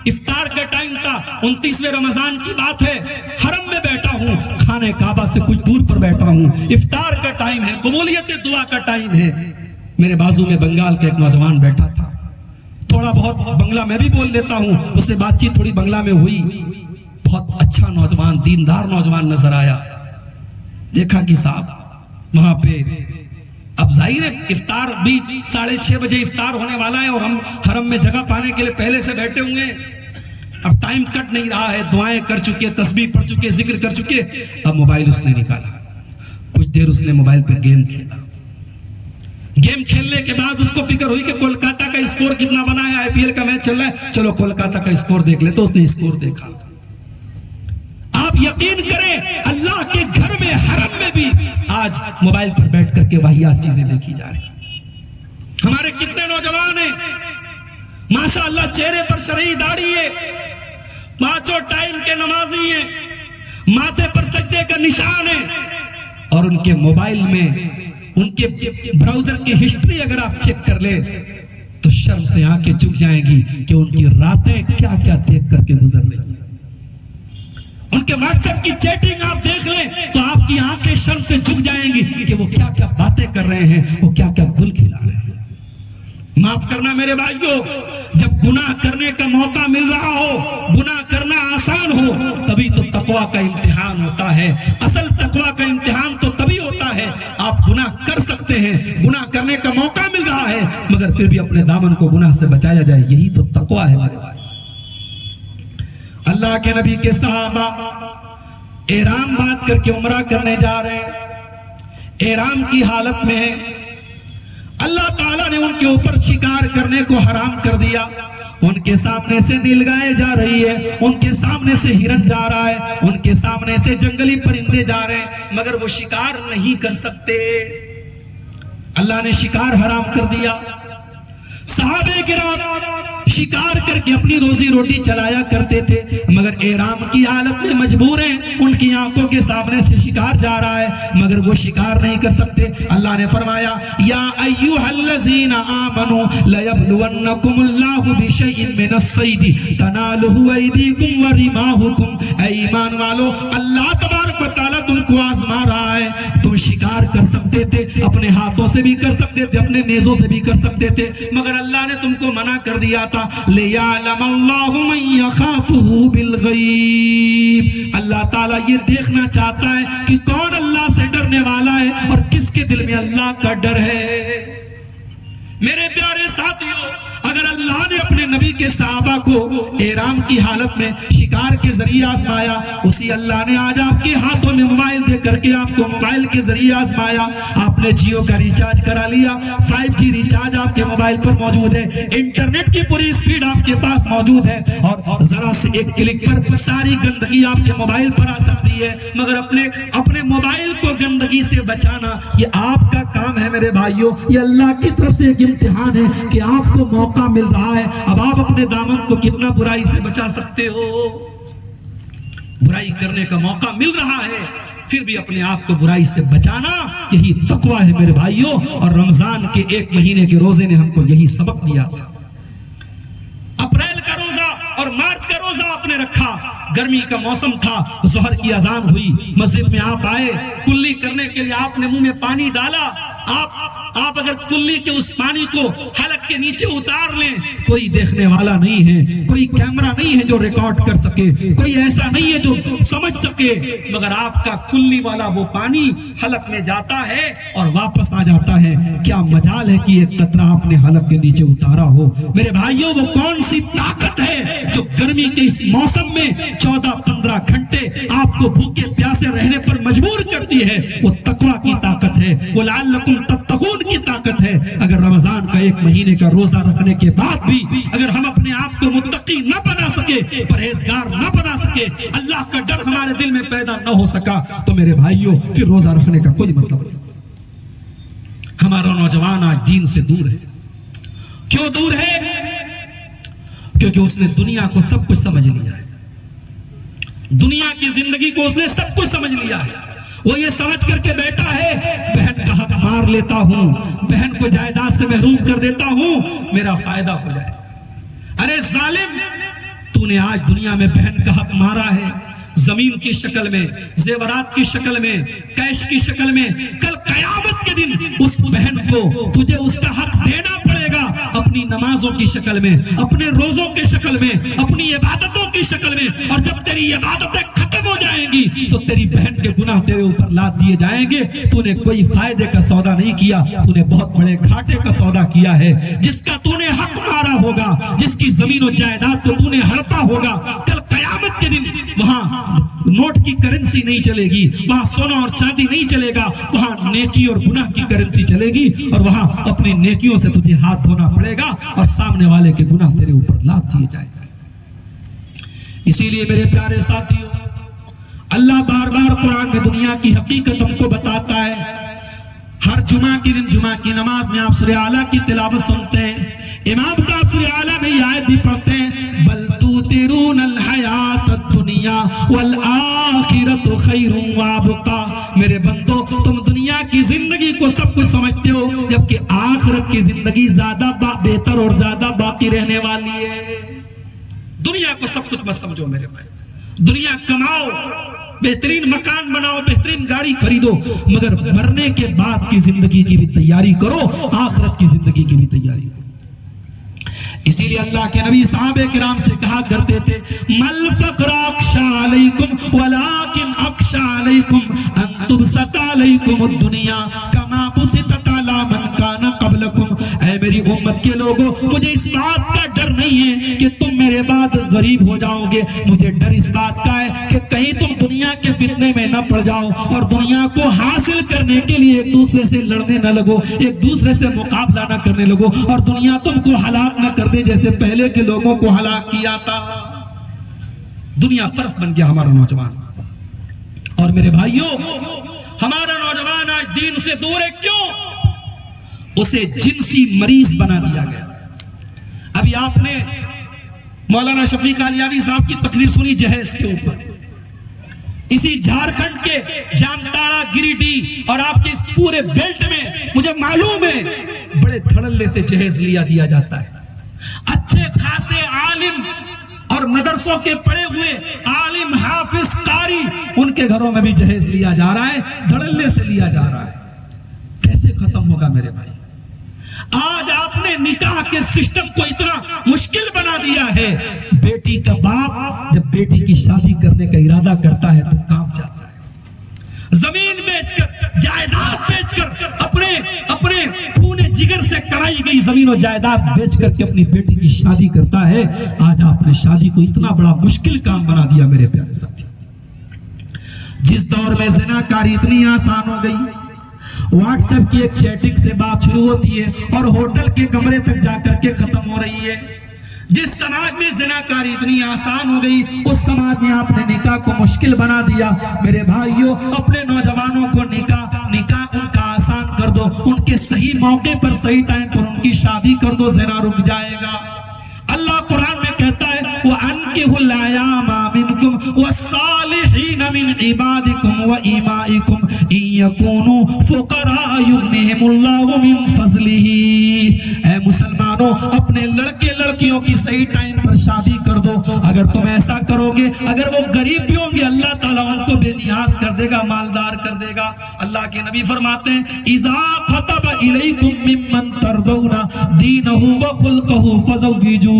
افطار کا ٹائم تھا, 29ویں رمضان کی بات ہے, حرم میں بیٹھا ہوں, خانہ کعبہ سے کچھ دور پر بیٹھا ہوں, افطار کا ٹائم ہے, قبولیت دعا کا ٹائم ہے. میرے بازو میں بنگال کا ایک نوجوان بیٹھا تھا, تھوڑا بہت بنگلہ میں بھی بول لیتا ہوں, اس سے بات چیت تھوڑی بنگلہ میں ہوئی. بہت اچھا نوجوان, دیندار نوجوان نظر آیا. دیکھا کہ صاحب وہاں پہ اب ظاہر ہے افطار بھی 6:30 بجے افطار ہونے والا ہے, اور ہم حرم میں جگہ پانے کے لیے پہلے سے بیٹھے ہوئے ہیں. اب ٹائم کٹ نہیں رہا ہے, دعائیں کر چکے, تسبیح پڑھ چکے, ذکر کر چکے. اب موبائل اس نے نکالا, کچھ دیر اس نے موبائل پہ گیم کھیلا. گیم کھیلنے کے بعد اس کو فکر ہوئی کہ کولکاتہ کا اسکور کتنا بنا ہے, IPL کا میچ چل رہا ہے, چلو کولکاتہ کا اسکور دیکھ لے. تو اس نے اسکور دیکھا. آپ یقین کریں اللہ کے گھر میں, حرم میں بھی آج موبائل پر بیٹھ کر کے واہیات چیزیں دیکھی جا رہی. ہمارے کتنے نوجوان ہیں ماشاءاللہ, چہرے پر شرعی داڑھی ہے, 5 ٹائم کے نمازی ہیں, ماتھے پر سجدے کا نشان ہے, اور ان کے موبائل میں ان کے براؤزر کی ہسٹری اگر آپ چیک کر لیں تو شرم سے آنکھیں جھک جائیں گی کہ ان کی راتیں کیا کیا دیکھ کر کے گزر رہی ہیں. ان کے واٹس ایپ کی چیٹنگ آپ دیکھ لیں تو آپ کی آنکھیں شرم سے جھک جائیں گی کہ وہ کیا کیا باتیں کر رہے ہیں, وہ کیا کیا گل کھلا رہے ہیں. معاف کرنا میرے بھائیوں, جب گناہ کرنے کا موقع مل رہا ہو, گناہ کرنا آسان ہو, تبھی تو تقویٰ کا امتحان ہوتا ہے. اصل تقویٰ کا امتحان تو تبھی ہوتا ہے آپ گناہ کر سکتے ہیں, گناہ کرنے کا موقع مل رہا ہے, مگر پھر بھی اپنے دامن کو گناہ سے بچایا جائے, یہی تو تقویٰ ہے میرے بھائی. اللہ کے نبی کے صحابہ احرام باندھ کر کے عمرہ کرنے جا رہے ہیں, احرام کی حالت میں اللہ تعالیٰ نے ان کے اوپر شکار کرنے کو حرام کر دیا. ان کے سامنے سے نیل گائے جا رہی ہے, ان کے سامنے سے ہرن جا رہا ہے, ان کے سامنے سے جنگلی پرندے جا رہے ہیں, مگر وہ شکار نہیں کر سکتے. اللہ نے شکار حرام کر دیا. صحابہ کرام شکار کر کے اپنی روزی روٹی چلایا کرتے تھے, مگر احرام کی حالت میں مجبور ہیں, ان کی آنکھوں کے سامنے سے شکار جا رہا ہے مگر وہ شکار نہیں کر سکتے. اللہ نے فرمایا یا ایھا الذین آمنوا لیبلونکم اللہ بشیء من الصید تنالہ ایدیکم ورماحکم. اے ایمان والو, اللہ تبارک و تعالیٰ تم کو آزما رہا ہے. تم شکار کر سکتے تھے, اپنے ہاتھوں سے بھی کر سکتے تھے, اپنے نیزوں سے بھی کر سکتے تھے, مگر اللہ نے تم کو منع کر دیا تھا. لِيَعْلَمَ اللَّهُ مَن يَخَافُهُ بِالْغَيْبِ. اللہ تعالیٰ یہ دیکھنا چاہتا ہے کہ کون اللہ سے ڈرنے والا ہے اور کس کے دل میں اللہ کا ڈر ہے. میرے پیارے ساتھیوں, اگر اللہ نے اپنے نبی کے صحابہ کو احرام کی حالت میں شکار کے ذریعے آزمایا, اسی اللہ نے آج آپ کے ہاتھوں میں موبائل دے کر کے آپ کو موبائل کے ذریعے آزمایا. آپ نے جیو کا ریچارج کرا لیا, 5G ریچارج آپ کے موبائل پر موجود ہے, انٹرنیٹ کی پوری سپیڈ آپ کے پاس موجود ہے, اور ذرا سے ایک کلک پر ساری گندگی آپ کے موبائل پر آ سکتی ہے. مگر اپنے موبائل کو گندگی سے بچانا یہ آپ کا کام ہے میرے بھائیوں. یہ اللہ کی طرف سے ایک امتحان ہے کہ آپ کو موقع مل رہا ہے. اب آپ اپنے دامن کو کتنا برائی سے بچا سکتے ہو. برائی کرنے کا موقع مل رہا ہے, پھر بھی اپنے آپ کو برائی سے بچانا یہی تقویٰ ہے میرے بھائیوں. اور رمضان کے 1 مہینے کے روزے نے ہم کو یہی سبق دیا. اپریل کا روزہ اور مارچ کا روزہ آپ نے رکھا, گرمی کا موسم تھا, ظہر کی اذان ہوئی, مسجد میں آپ آئے, کلی کرنے کے لیے آپ نے منہ میں پانی ڈالا. آپ اگر کلی کے اس پانی کو حلق کے نیچے اتار لیں, کوئی دیکھنے والا نہیں ہے, کوئی کیمرہ نہیں ہے جو ریکارڈ کر سکے, کوئی ایسا نہیں ہے جو سمجھ سکے, مگر آپ کا کلی والا وہ پانی حلق میں جاتا ہے اور واپس آ جاتا ہے. کیا مجال ہے کہ ایک قطرہ آپ نے حلق کے نیچے اتارا ہو. میرے بھائیوں, وہ کون سی طاقت ہے جو گرمی کے اس موسم میں 14-15 گھنٹے آپ کو بھوکے پیاسے رہنے پر مجبور کرتی ہے؟ وہ تقویٰ کی طاقت ہے. وَلَعَلَّكُمْ تَتَّقُونَ خون کی طاقت ہے. اگر رمضان کا 1 مہینے کا روزہ رکھنے کے بعد بھی اگر ہم اپنے آپ کو متقی نہ بنا سکے, پرہیزگار نہ بنا سکے, اللہ کا ڈر ہمارے دل میں پیدا نہ ہو سکا, تو میرے بھائیوں پھر روزہ رکھنے کا کوئی مطلب نہیں. ہمارا نوجوان آج دین سے دور ہے. کیوں دور ہے؟ کیونکہ اس نے دنیا کو سب کچھ سمجھ لیا ہے. دنیا کی زندگی کو اس نے سب کچھ سمجھ لیا ہے. وہ یہ سمجھ کر کے بیٹھا ہے بہن کا حق مار لیتا ہوں, بہن کو جائیداد سے محروم کر دیتا ہوں, میرا فائدہ ہو جائے. ارے ظالم, تو نے آج دنیا میں بہن کا حق مارا ہے, زمین کی شکل میں, زیورات کی شکل میں, کیش کی شکل میں. کل قیامت کے دن اس بہن کو تجھے اس کا حق دینا پڑے گا, اپنی نمازوں کی شکل میں, اپنے روزوں کی شکل میں, اپنی عبادتوں کی شکل میں. اور جب تیری عبادتیں ختم ہو جائیں گی تو تیری بہن کے گناہ تیرے اوپر لاد دیے جائیں گے. تو نے کوئی فائدے کا سودا نہیں کیا, تو نے بہت بڑے گھاٹے کا سودا کیا ہے. جس کا تو نے حق مارا ہوگا, جس کی زمین و جائیداد کو تو نے ہڑپا ہوگا, کل قیامت کے دن وہاں نوٹ کی کرنسی نہیں چلے گی, وہاں سونا اور چاندی نہیں چلے گا, وہاں نیکی اور گناہ کی کرنسی چلے گی. اور وہاں اپنی نیکیوں سے تجھے ہاتھ دھونا پڑے گا اور سامنے والے کے گناہ تیرے اوپر لاد دیے جائیں گے. اسی لیے میرے پیارے ساتھیوں, اللہ بار بار قرآن میں دنیا کی حقیقت ہم کو بتاتا ہے. ہر جمعہ کے دن جمعہ کی نماز میں آپ سورہ اعلیٰ کی تلاوت سنتے ہیں, امام صاحب سورہ اعلیٰ میں یہ آیت بھی پڑھتے ہیں, بل تؤثرون الحیات الدنیا والآخرۃ خیر وابقا. میرے بندو, تم دنیا کی زندگی کو سب کچھ سمجھتے ہو, جبکہ آخرت کی زندگی زیادہ بہتر اور زیادہ باقی رہنے والی ہے. دنیا کو سب کچھ مت سمجھو میرے بھائی. دنیا کماؤ, بہترین مکان بناؤ, بہترین گاڑی خریدو, مگر مرنے کے بعد کی زندگی کی بھی تیاری کرو, آخرت کی زندگی کی بھی تیاری کرو. اسی لیے اللہ کے نبی صحابہ کرام سے کہا کرتے تھے, مل فقر اخشى علیکم ولکن اخشى علیکم ان تبسط علیکم الدنیا کما بسطت علی من کان قبلکم. اے میری امت کے لوگوں, مجھے اس بات کا ڈر نہیں ہے کہ تم میرے بعد غریب ہو جاؤ گے, مجھے ڈر اس بات کا ہے کہ کہیں تم دنیا کے فتنے میں نہ پڑ جاؤ اور دنیا کو حاصل کرنے کے لیے ایک دوسرے سے لڑنے نہ لگو, ایک دوسرے سے مقابلہ نہ کرنے لگو, اور دنیا تم کو ہلاک نہ کر دے جیسے پہلے کے لوگوں کو ہلاک کیا تھا. دنیا پرست بن گیا ہمارا نوجوان. اور میرے بھائیوں, ہمارا نوجوان آج دین سے دور ہے. کیوں؟ اسے جنسی مریض بنا دیا گیا. ابھی آپ نے مولانا شفیق علیاوی صاحب کی تقریر سنی جہیز کے اوپر. اسی جھارکھنڈ کے جامتارا, گریڈی اور آپ کے اس پورے بیلٹ میں مجھے معلوم ہے بڑے دھڑلے سے جہیز دیا جاتا ہے. اچھے خاصے عالم اور مدرسوں کے پڑھے ہوئے عالم, حافظ, قاری, ان کے گھروں میں بھی جہیز لیا جا رہا ہے, دھڑلے سے لیا جا رہا ہے. کیسے ختم ہوگا میرے بھائی؟ آج آپ نے نکاح کے سسٹم کو اتنا مشکل بنا دیا ہے. بیٹی کا باپ جب بیٹی کی شادی کرنے کا ارادہ کرتا ہے تو کانپ جاتا ہے. زمین بیچ کر, جائیداد بیچ کر, اپنے خون جگر سے کمائی گئی زمین و جائیداد بیچ کر کے اپنی بیٹی کی شادی کرتا ہے. آج آپ نے شادی کو اتنا بڑا مشکل کام بنا دیا میرے پیارے ساتھی. جس دور میں زنا کاری اتنی آسان ہو گئی, واٹس ایپ کی ایک چیٹنگ سے بات شروع ہوتی ہے اور ہوٹل کے کمرے تک جا کر کے ختم ہو رہی ہے. جس سماج میں زناکاری اتنی آسان ہو گئی, اس سماج میں آپ نے نکاح کو مشکل بنا دیا. میرے بھائیوں, اپنے نوجوانوں کو نکاح ان کا آسان کر دو, ان کے صحیح موقع پر صحیح ٹائم پر ان کی شادی کر دو, زنا رک جائے گا. اللہ قرآن میں کہتا ہے وَأَنكِحُوا الْأَيَامَ مِنكُمْ وَالصَّالِحِينَ مِنْ عِبَادِكُمْ وَإِمَائِكُمْ إِن يَكُونُوا فُقَرَاءَ يُغْنِهِمُ اللَّهُ مِنْ فَضْلِهِ. اے مسلمانوں, اپنے لڑکے لڑکیوں کی صحیح ٹائم پر شادی کر دو. اگر تم ایسا کرو گے, اگر وہ غریب بھی ہوں گے, اللہ تعالیٰ ان کو بے نیاز کر دے گا, مالدار کر دے گا. اللہ کے نبی فرماتے ہیں اِذَا خَطَبَ إِلَيْكُمْ مِمَّنْ تَرْضَوْنَ دِينَهُ وَخُلُقَهُ فَزَوِّجُوهُ.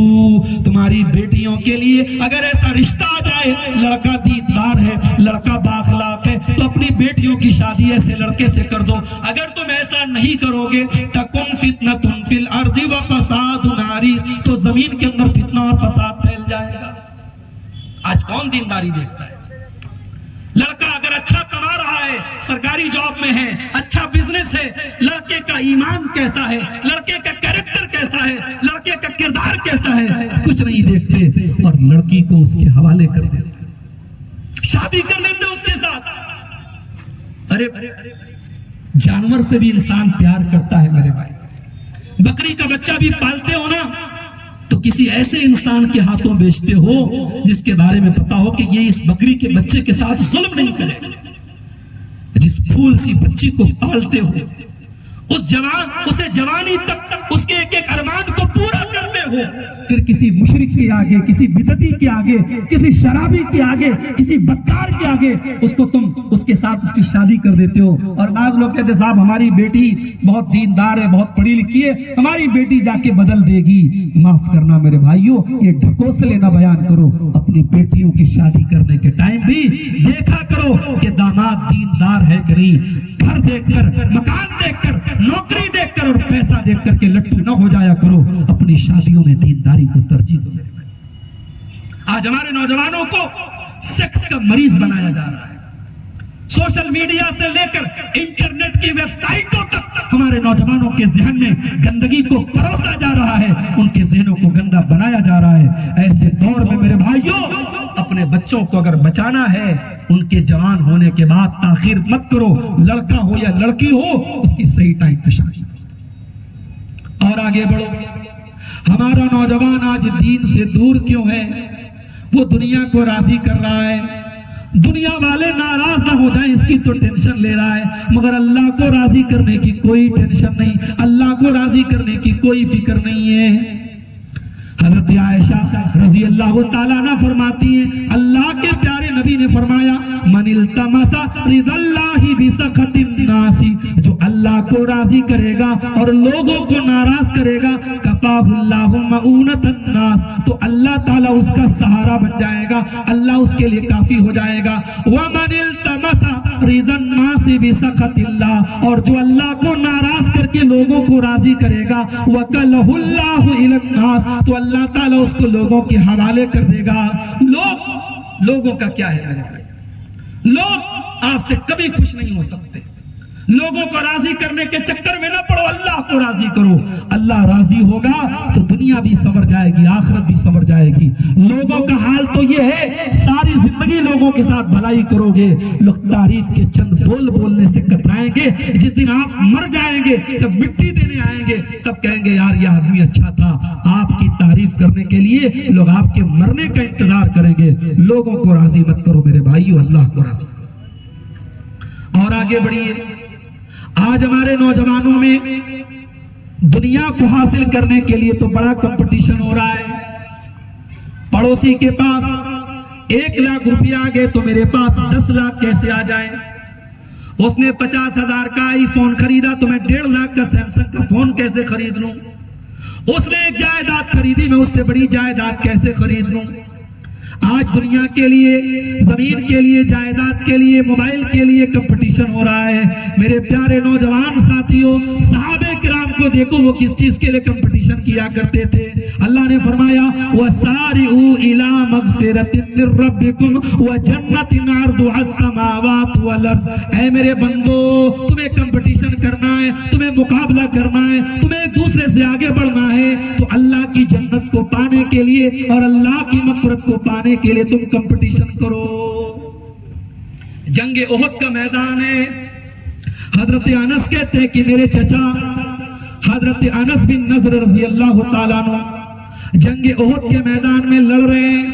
تمہاری بیٹیوں کے لیے اگر ایسا رشتہ آ جائے, لڑکا دیندار ہے, لڑکا بااخلاق ہے, تو اپنی بیٹیوں کی شادی ایسے لڑکے سے کر دو. اگر تم ایسا نہیں کرو گے تَكُنْ فِتْنَةٌ فِي الْأَرْضِ وَفَسَادٌ عَرِيضٌ, تو زمین کے اندر فتنہ اور فساد پھیل جائے گا. آج کون دینداری دیکھتا ہے؟ لڑکا اگر اچھا کما رہا ہے, سرکاری جاب میں ہے, اچھا بزنس ہے, لڑکے کا ایمان کیسا ہے, لڑکے کا کیریکٹر کیسا ہے, لڑکے کا کردار کیسا ہے, کچھ نہیں دیکھتے اور لڑکی کو اس کے حوالے کر دیتے, شادی کر دیتے اس کے ساتھ. ارے جانور سے بھی انسان پیار کرتا ہے میرے بھائی. بکری کا بچہ بھی پالتے ہو نا تو کسی ایسے انسان کے ہاتھوں بیچتے ہو جس کے بارے میں پتا ہو کہ یہ اس بکری کے بچے کے ساتھ ظلم نہیں کرے گا. جس پھول سی بچی کو پالتے ہو, اسے جوانی تک اس کے ایک ایک ارمان کو پورا کرتے ہو, پھر کسی مشرک کے آگے, کسی بدعتی کے آگے, کسی شرابی کے آگے, کسی بدکار کے آگے تم اس کے ساتھ اس کی شادی کر دیتے ہو. اور بعض لوگ کہتے صاحب ہماری بیٹی بہت دیندار ہے, بہت پڑھی لکھی ہے, ہماری بیٹی جا کے بدل دے گی. معاف کرنا میرے بھائیوں, یہ ڈھکوسلے نہ بیان کرو. اپنی بیٹیوں کی شادی کرنے کے ٹائم بھی دیکھا کرو کہ داماد دیندار ہے کہ نہیں. گھر دیکھ کر, مکان دیکھ کر, نوکری دیکھ کر اور پیسہ دیکھ کر کے لٹو نہ ہو جایا کرو. اپنی شادیوں میں دینداری کو ترجیح دو. آج ہمارے نوجوانوں کو سیکس کا مریض بنایا جا رہا ہے. سوشل میڈیا سے لے کر انٹرنیٹ کی ویب سائٹوں تک ہمارے نوجوانوں کے ذہن میں گندگی کو پروسا جا رہا ہے, ان کے ذہنوں کو گندا بنایا جا رہا ہے. ایسے دور میں میرے بھائیوں, اپنے بچوں کو اگر بچانا ہے, ان کے جوان ہونے کے بعد تاخیر مت کرو. لڑکا ہو یا لڑکی ہو, اس کی صحیح ٹائم پہ شادی. اور آگے بڑھو. ہمارا نوجوان آج دین سے دور کیوں ہے؟ وہ دنیا کو راضی کر رہا ہے. دنیا والے ناراض نہ ہو جائیں اس کی تو ٹینشن لے رہا ہے, مگر اللہ کو راضی کرنے کی کوئی ٹینشن نہیں, اللہ کو راضی کرنے کی کوئی فکر نہیں ہے. حضرت عائشہ رضی اللہ تعالیٰ عنہ فرماتی ہیں, اللہ کے پیارے نبی نے فرمایا, من التمس رضا اللہ بسخط الناس, جو اللہ کو راضی کرے گا اور لوگوں کو ناراض کرے گا, کفاہ اللہ مؤونۃ الناس, تو اللہ تعالیٰ اس کا سہارا بن جائے گا, اللہ اس کے لیے کافی ہو جائے گا. ومن التمس رضا الناس بسخط اللہ, اور جو اللہ کو ناراض کر کے لوگوں کو راضی کرے گا, وکلہ اللہ الی الناس, تو اللہ تعالیٰ اس کو لوگوں کے حوالے کر دے گا. لوگوں کا کیا ہے میرے بھائی؟ لوگ آپ سے کبھی خوش نہیں ہو سکتے. لوگوں کو راضی کرنے کے چکر میں نہ پڑو, اللہ کو راضی کرو. اللہ راضی ہوگا تو دنیا بھی سنور جائے گی, آخرت بھی سنور جائے گی. لوگوں کا حال تو یہ ہے, ساری زندگی لوگوں کے ساتھ بھلائی کرو گے, لوگ تعریف کے چند بول بولنے سے کترائیں گے. جس دن آپ مر جائیں گے, جب مٹی دینے آئیں گے, تب کہیں گے یار یہ آدمی اچھا تھا. آپ کی تعریف کرنے کے لیے لوگ آپ کے مرنے کا انتظار کریں گے. لوگوں کو راضی مت کرو میرے بھائیو, اللہ کو راضی کرو. اور آگے بڑھیے. آج ہمارے نوجوانوں میں دنیا کو حاصل کرنے کے لیے تو بڑا کمپٹیشن ہو رہا ہے. پڑوسی کے پاس 1 لاکھ روپیہ آ گئے تو میرے پاس 10 لاکھ کیسے آ جائیں. اس نے 50,000 کا آئی فون خریدا تو میں 1.5 لاکھ کا سیمسنگ کا فون کیسے خرید لوں. اس نے ایک جائیداد خریدی, میں اس سے بڑی جائیداد کیسے خرید لوں. آج دنیا کے لیے, زمین کے لیے, جائیداد کے لیے, موبائل کے لیے کمپٹیشن ہو رہا ہے. میرے پیارے نوجوان ساتھیوں, صحابہ کرام کو دیکھو, وہ کس چیز کے لیے کمپٹیشن کیا کرتے تھے. اللہ نے فرمایا وَسَارِعُوا إِلَىٰ مَغْفِرَةٍ مِّن رَّبِّكُمْ وَجَنَّةٍ عَرْضُهَا السَّمَاوَاتُ وَالْأَرْضُ. اے میرے بندو, تمہیں کمپٹیشن کرنا ہے, تمہیں مقابلہ کرنا ہے, تمہیں ایک دوسرے سے آگے بڑھنا ہے, تو اللہ کی جنت کو پانے کے لیے اور اللہ کی مغفرت کو پانے کے لیے تم کمپٹیشن کرو. جنگ احد کا میدان ہے. حضرت انس کہتے ہیں کہ میرے چچا حضرت انس بن نضر رضی اللہ تعالیٰ عنہ جنگ احد کے میدان میں لڑ رہے ہیں.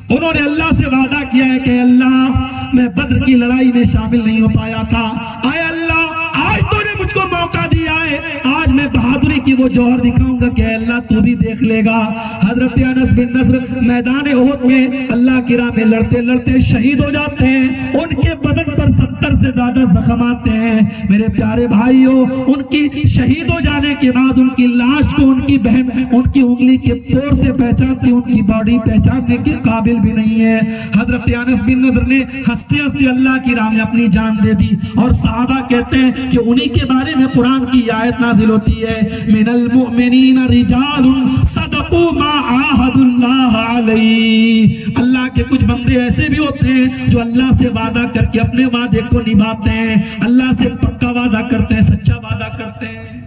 انہوں نے اللہ سے وعدہ کیا ہے کہ اللہ میں بدر کی لڑائی میں شامل نہیں ہو پایا تھا, اے اللہ آج تو نے مجھ کو موقع دیا ہے, آج میں بہادری کی وہ جوہر دکھاؤں گا کہ اے اللہ تو بھی دیکھ لے گا. حضرت انس بن نضر میدان احد میں اللہ کی راہ میں لڑتے لڑتے شہید ہو جاتے ہیں. ان کے بدن پر 70 سے زیادہ زخم آتے ہیں. میرے پیارے بھائیوں, ان کی شہید ہو جانے کے بعد ان کی لاش کو ان کی بہن ان کی انگلی کے پور سے پہچانتی, ان کی باڈی پہچاننے کے قابل بھی نہیں ہے. حضرت انس بن نضر نے ہنستے ہنستے اللہ کی راہ میں اپنی جان دے دی. اور صحابہ کہتے ہیں کہ انہی کے بارے میں قرآن کی آیت نازل ہوتی ہے, من المؤمنین رجال صدقوا وَصَدَقُوا مَا عَاهَدُوا اللَّهَ عَلَيْهِ. اللہ کے کچھ بندے ایسے بھی ہوتے ہیں جو اللہ سے وعدہ کر کے اپنے وعدے کو نبھاتے ہیں، اللہ سے پکا وعدہ کرتے ہیں، سچا وعدہ کرتے ہیں.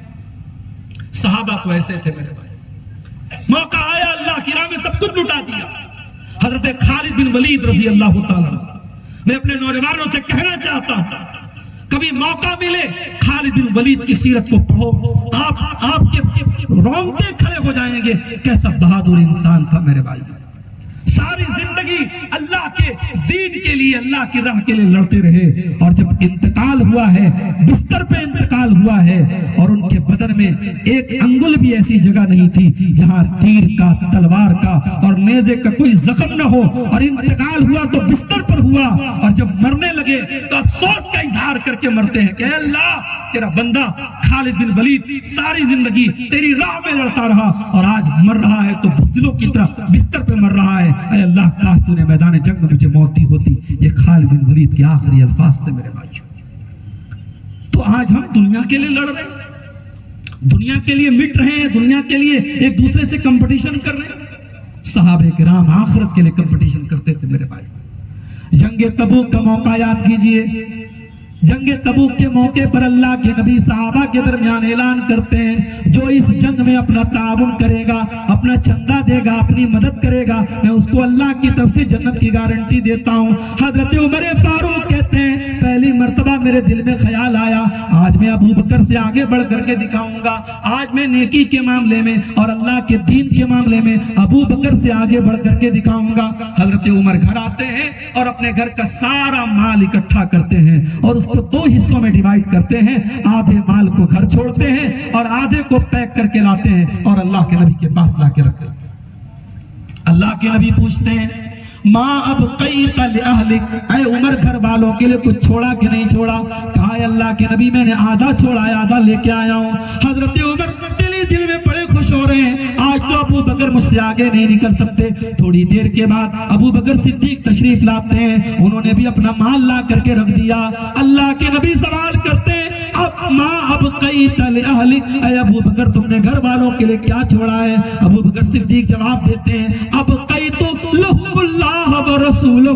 صحابہ تو ایسے تھے میرے بھائی، موقع آیا اللہ کی راہ میں سب کچھ لٹا دیا. حضرت خالد بن ولید رضی اللہ تعالیٰ، میں اپنے نوجوانوں سے کہنا چاہتا ہوں کبھی موقع ملے خالد بن ولید کی سیرت کو پڑھو، آپ کے رونگٹے کھڑے ہو جائیں گے. کیسا بہادر انسان تھا میرے بھائی، ساری زندگی اللہ کے دین کے لیے، اللہ کی راہ کے لیے لڑتے رہے. اور جب انتقال ہوا ہے، بستر پہ انتقال ہوا ہے، اور ان کے بدن میں ایک انگل بھی ایسی جگہ نہیں تھی جہاں تیر کا، تلوار کا اور نیزے کا کوئی زخم نہ ہو، اور انتقال ہوا تو بستر پر ہوا. اور جب مرنے لگے تو افسوس کا اظہار کر کے مرتے ہیں کہ اے اللہ، تیرا بندہ خالد بن ولید ساری زندگی تیری راہ میں لڑتا رہا اور آج مر رہا ہے تو بزدلوں کی طرح بستر پہ مر رہا ہے. اے اللہ، کاش تو نے میدان جنگ میں مجھے موت دی ہوتی. یہ خالد بن ولید کے آخری الفاظ تھے میرے بھائیوں. تو آج ہم دنیا کے لیے لڑ رہے ہیں، دنیا کے لیے مٹ رہے ہیں، دنیا کے لیے ایک دوسرے سے کمپٹیشن کر رہے ہیں. صحابہ کرام آخرت کے لیے کمپٹیشن کرتے تھے میرے بھائی. جنگ تبوک کا موقع یاد کیجئے. جنگ تبوک کے موقع پر اللہ کے نبی صحابہ کے درمیان اعلان کرتے ہیں، جو اس جنگ میں اپنا تعاون کرے گا، اپنا چندہ دے گا، اپنی مدد کرے گا، میں اس کو اللہ کی طرف سے جنت کی گارنٹی دیتا ہوں. حضرت عمر فاروق کہتے ہیں، پہلی مرتبہ میرے دل میں خیال آیا، آج میں ابو بکر سے آگے بڑھ کر کے دکھاؤں گا. آج میں نیکی کے معاملے میں اور اللہ کے دین کے معاملے میں ابو بکر سے آگے بڑھ کر کے دکھاؤں گا. حضرت عمر گھر آتے ہیں اور اپنے گھر کا سارا مال اکٹھا کرتے ہیں اور اس کو دو حصوں میں ڈیوائیڈ کرتے ہیں. آدھے مال کو گھر چھوڑتے ہیں اور آدھے کو پیک کر کے لاتے ہیں اور اللہ کے نبی کے پاس لا کے رکھتے ہیں. اللہ کے نبی پوچھتے ہیں، ماں ابقیت لأہلک، اے عمر گھر والوں کے لیے کچھ چھوڑا کہ نہیں چھوڑا؟ کہا ہے اللہ کے نبی، میں نے آدھا چھوڑا ہے، آدھا لے کے آیا ہوں. حضرت عمر دل میں بڑے خوش ہو رہے ہیں، آج تو ابو بکر مجھ سے آگے نہیں نکل سکتے. تھوڑی دیر کے بعد ابو بکر صدیق تشریف لاتے ہیں، انہوں نے بھی اپنا مال لا کر کے رکھ دیا. اللہ کے نبی سوال کرتے ہیں، اب ماں ابقیت لأہلک، اے ابو بکر تم نے گھر والوں کے لیے کیا چھوڑا ہے؟ ابو بکر صدیق جواب دیتے ہیں، ابقیت لہم اللہ ورسولہ،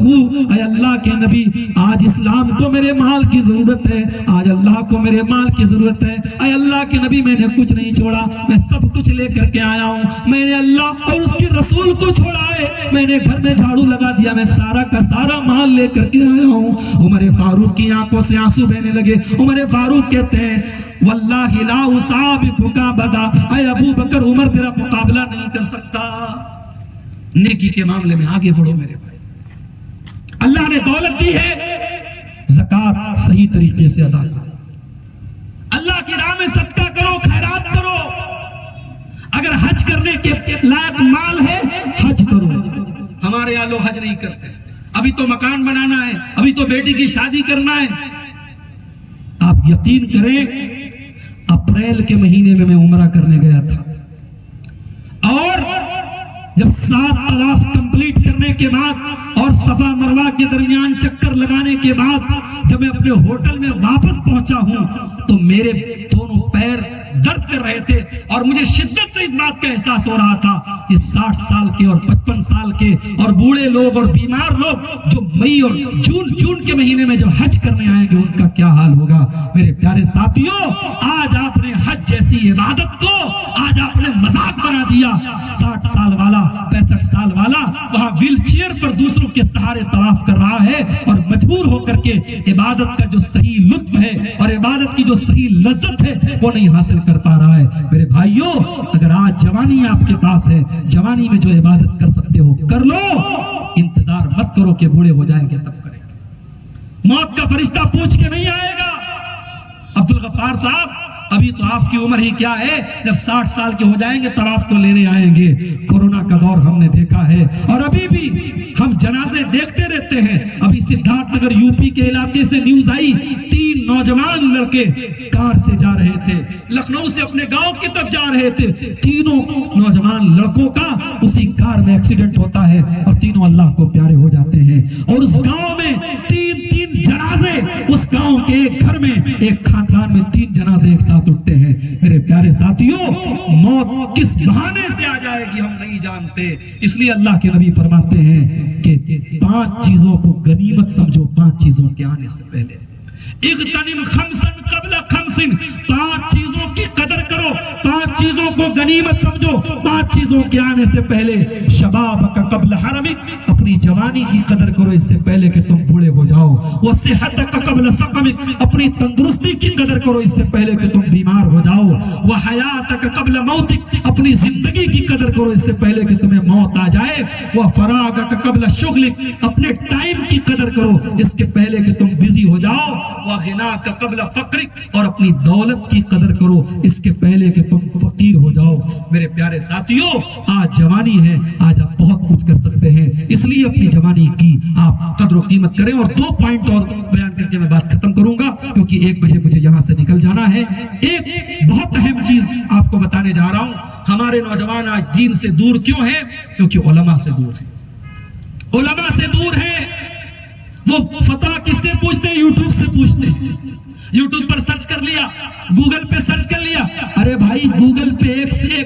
اے اللہ کے نبی آج اسلام کو میرے مال کی ضرورت ہے، آج اللہ کو میرے مال کی ضرورت ہے. اے اللہ کے نبی میں نے کچھ نہیں چھوڑا، میں سب کچھ لے کر کے آیا ہوں. میں نے اللہ اور اس کے رسول کو چھوڑا ہے، میں نے گھر میں جھاڑو لگا دیا، میں سارا کا سارا مال لے کر کے آیا ہوں. عمر فاروق کی آنکھوں سے آنسو بہنے لگے. عمر فاروق کہتے ہیں، واللہ لا اصابک ابدا، اے ابو بکر عمر تیرا مقابلہ نہیں کر سکتا. نیکی کے معاملے میں آگے بڑھو میرے بھائی. اللہ نے دولت دی ہے، زکات صحیح طریقے سے ادا کرو، اللہ کی راہ میں صدقہ کرو، خیرات کرو. اگر حج کرنے کے لائق مال ہے حج کرو. ہمارے یہاں لوگ حج نہیں کرتے، ابھی تو مکان بنانا ہے، ابھی تو بیٹی کی شادی کرنا ہے. آپ یقین کریں، اپریل کے مہینے میں عمرہ کرنے گیا تھا اور جب 7 طواف کمپلیٹ کرنے کے بعد اور صفا مروہ کے درمیان چکر لگانے کے بعد جب میں اپنے ہوٹل میں واپس پہنچا ہوں تو میرے دونوں پیر درد کر رہے تھے اور مجھے شدت سے اس بات کا احساس ہو رہا تھا کہ 60 سال کے اور 55 سال کے اور بوڑھے لوگ اور بیمار لوگ جو مئی اور جون کے مہینے میں جب حج کرنے آئیں گے ان کا کیا حال ہوگا. میرے پیارے ساتھیوں، آج آپ نے حج جیسی عبادت کو آج آپ نے مذاق بنا دیا. 60 سال والا 65 سال والا وہاں ویل چیئر پر دوسروں کے سہارے طواف کر رہا ہے اور مجبور ہو کر کے عبادت کا جو صحیح لطف ہے اور عبادت کی جو صحیح لذت ہے وہ نہیں حاصل کر پا رہا ہے. میرے بھائیوں، اگر آج جوانی آپ کے پاس ہے، جوانی میں جو عبادت کر سکتے ہو کر لو. انتظار مت کرو کہ بوڑھے ہو جائیں گے تب کریں گے. موت کا فرشتہ پوچھ کے نہیں آئے گا. عبدالغفار صاحب، ابھی تو آپ کی عمر ہی کیا ہے، جب 60 سال کے ہو جائیں گے تب آپ کو لینے آئیں گے. کورونا کا دور ہم نے دیکھا ہے اور ابھی بھی ہم جنازے دیکھتے رہتے ہیں. ابھی سدھارتھ نگر یوپی کے علاقے سے نیوز آئی، 3 نوجوان لڑکے کار سے جا رہے تھے، لکھنؤ سے اپنے گاؤں کی طرف جا رہے تھے. تینوں نوجوان لڑکوں کا اسی کار میں ایکسیڈنٹ ہوتا ہے اور تینوں اللہ کو پیارے ہو جاتے ہیں. اور اس گاؤں میں 3 جنازے اس گاؤں کہ ایک گھر میں ایک خاندان میں 3 جنازے ایک ساتھ اٹھتے ہیں. میرے پیارے ساتھیوں، موت کس بہانے سے آ جائے گی ہم نہیں جانتے. اس لیے اللہ کے نبی فرماتے ہیں کہ 5 چیزوں کو غنیمت سمجھو 5 چیزوں کے آنے سے پہلے. اغتنم خمسا قبل خمس، 5 چیزوں کی قدر کرو، 5 چیزوں کو غنیمت سمجھو 5 چیزوں کے آنے سے پہلے. شبابک قبل حرمک، اپنی جوانی کی قدر کرو اس سے پہلے کہ تم بوڑھے ہو جاؤ. وصحتک قبل سقمک، اپنی تندرستی کی قدر کرو اس سے پہلے کہ تم بیمار ہو جاؤ. وحیاتک قبل موتک، اپنی زندگی کی قدر کرو اس سے پہلے کہ تمہیں موت آ جائے. وفراغک قبل شغلک، اپنے ٹائم کی قدر کرو اس کے پہلے کہ تم بزی ہو جاؤ. وغناک قبل فقرک، اور اپنی دولت کی قدر کرو اس کے پہلے کہ تم فقیر ہو جاؤ. میرے پیارے ساتھیوں، آج جوانی ہے، آج آپ بہت کچھ کر سکتے ہیں، اس لیے اپنی جوانی کی آپ قدر و قیمت کریں. اور 2 پوائنٹ اور بیان کر کے میں بات ختم کروں گا کیونکہ 1 بجے مجھے یہاں سے نکل جانا ہے. ایک بہت اہم چیز آپ کو بتانے جا رہا ہوں. ہمارے نوجوان آج دین سے دور کیوں ہیں؟ کیونکہ علماء سے دور ہیں. علماء سے دور ہیں. وہ فتویٰ کس سے پوچھتے ہیں؟ یوٹیوب سے پوچھتے ہیں. یوٹیوب پر سرچ کر لیا، گوگل پہ سرچ کر لیا. ارے بھائی گوگل پہ ایک سے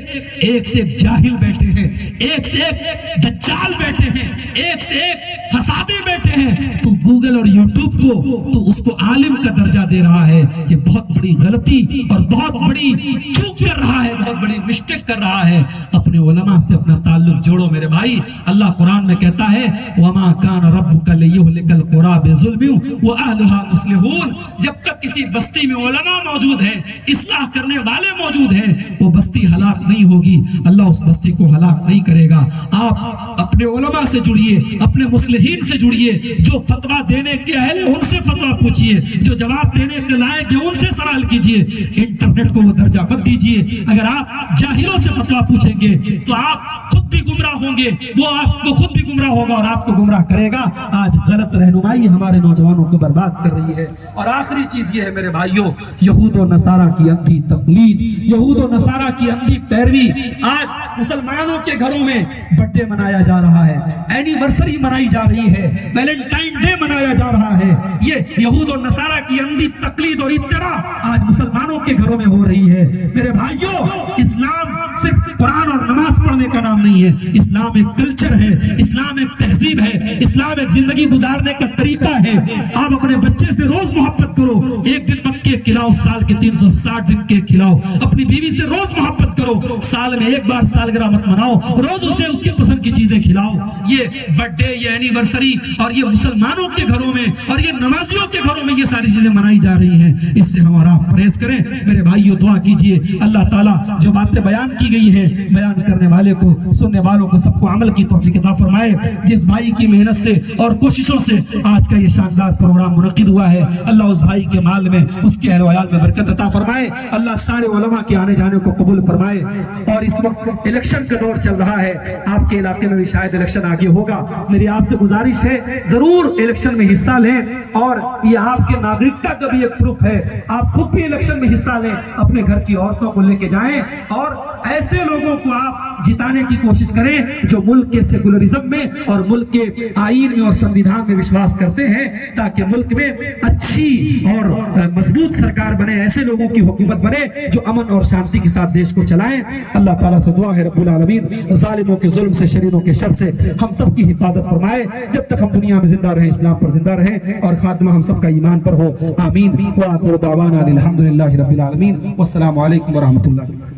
ایک جاہل بیٹھے ہیں، ایک سے ایک دجال بیٹھے ہیں، ایک سے ایک فسادی بیٹھے ہیں. تو گوگل اور یوٹیوب کو تو اس کو عالم کا درجہ دے رہا ہے. یہ بہت بڑی غلطی اور بہت بڑی چوک کر رہا ہے، بہت بڑی مسٹیک کر رہا ہے. اپنے علماء سے اپنا تعلق جوڑو میرے بھائی. اللہ قرآن میں کہتا ہے وَمَا كَانَ رَبُّكَ لِيُهْلِكَ الْقُرَىٰ بِظُلْمٍ وَأَهْلُهَا مُصْلِحُونَ. جب تک کسی بستی میں علماء موجود ہیں، اصلاح کرنے والے موجود ہیں، وہ بستی ہلاک نہیں ہوگی. اللہ اس بستی کو ہلاک نہیں کرے گا. آپ اپنے علماء سے جڑیے، اپنے مصلحین سے جڑیے. جو فتویٰ دینے کے اہل ہیں ان سے فتویٰ پوچھیے، جو جواب دینے کے لائق ہیں ان سے سوال کیجیے. انٹرنیٹ کو وہ درجہ مت دیجیے. اگر آپ جاہلوں سے فتویٰ پوچھیں گے تو آپ خود بھی گمراہ ہوں گے، وہ آپ کو خود بھی گمراہ ہوگا اور آپ کو گمراہ کرے گا. آج غلط رہنمائی ہمارے نوجوانوں کو برباد کر رہی ہے. اور آخری چیز یہ ہے میرے بھائیوں، یہود و نصارہ کی اندھی تقلید، یہود و نصارہ کی اندھی پیروی. آج مسلمانوں کے گھروں میں برتھ ڈے منایا جا رہا ہے، اینیورسری منائی جا رہی ہے، ویلنٹائن ڈے منایا جا رہا ہے. یہ یہود و نصارہ کی اندھی تقلید اور اتباع آج مسلمانوں کے گھروں میں ہو رہی ہے. میرے بھائیوں، اسلام صرف قرآن اور نماز پڑھنے کا نام نہیں ہے. اسلام ایک کلچر ہے، اسلام ایک تہذیب ہے، اسلام ایک زندگی گزارنے کا طریقہ ہے. آپ اپنے بچے سے روز محبت کرو. 1 دن مت کیک کھلاؤ، سال کے 360 دن کیک کھلاؤ. اپنی بیوی سے روز محبت کرو، سال میں 1 بار سالگرہ مت مناؤ، روز اسے اس کی پسند کی چیزیں کھلاؤ. یہ برتھ ڈے، یہ اینیورسری اور یہ مسلمانوں کے گھروں میں اور یہ نمازیوں کے گھروں میں یہ ساری چیزیں منائی جا رہی ہیں. اس سے ہم اور آپ پرہیز کریں. میرے بھائیو دعا کیجئے اللہ تعالیٰ جو باتیں بیان کی گئی ہیں، بیان کرنے والے کو، سننے والوں کو، سب کو عمل کی توفیق عطا فرمائے. جس بھائی کی محنت سے اور کوششوں سے آج کا یہ شاندار پروگرام منعقد ہوا ہے، اللہ اس بھائی کے مال میں، اس کے اہل و عیال میں برکت عطا فرمائے. اللہ سارے علماء کے آنے جانے کو قبول فرمائے. اور اس وقت الیکشن کا دور چل رہا ہے، آپ کے علاقے میں بھی شاید الیکشن آگے ہوگا. میری آپ سے گزارش ہے ضرور الیکشن میں حصہ لیں. اور یہ آپ کے ناگرکتا کا بھی ایک پروف ہے. آپ خود بھی الیکشن میں حصہ لیں، اپنے گھر کی عورتوں کو لے کے جائیں اور ایسے لوگوں کو آپ جتانے کی کوشش کریں جو ملک کے سیکولرزم میں اور ملک کے آئین میں اور سنویدھان میں وشواس کرتے ہیں، تاکہ ملک میں اچھی اور مضبوط سرکار بنے، ایسے لوگوں کی حکومت بنے جو امن اور شانتی کے ساتھ دیش کو چلائیں. اللہ تعالیٰ سے دعا ہے رب العالمین ظالموں کے ظلم سے، شریروں کے شر سے ہم سب کی حفاظت فرمائے. جب تک ہم دنیا میں زندہ رہیں اسلام پر زندہ رہیں اور خاتمہ ہم سب کا ایمان پر ہو. آمین. وآخر دعوانا الحمدللہ رب العالمین. والسلام علیکم ورحمۃ اللہ.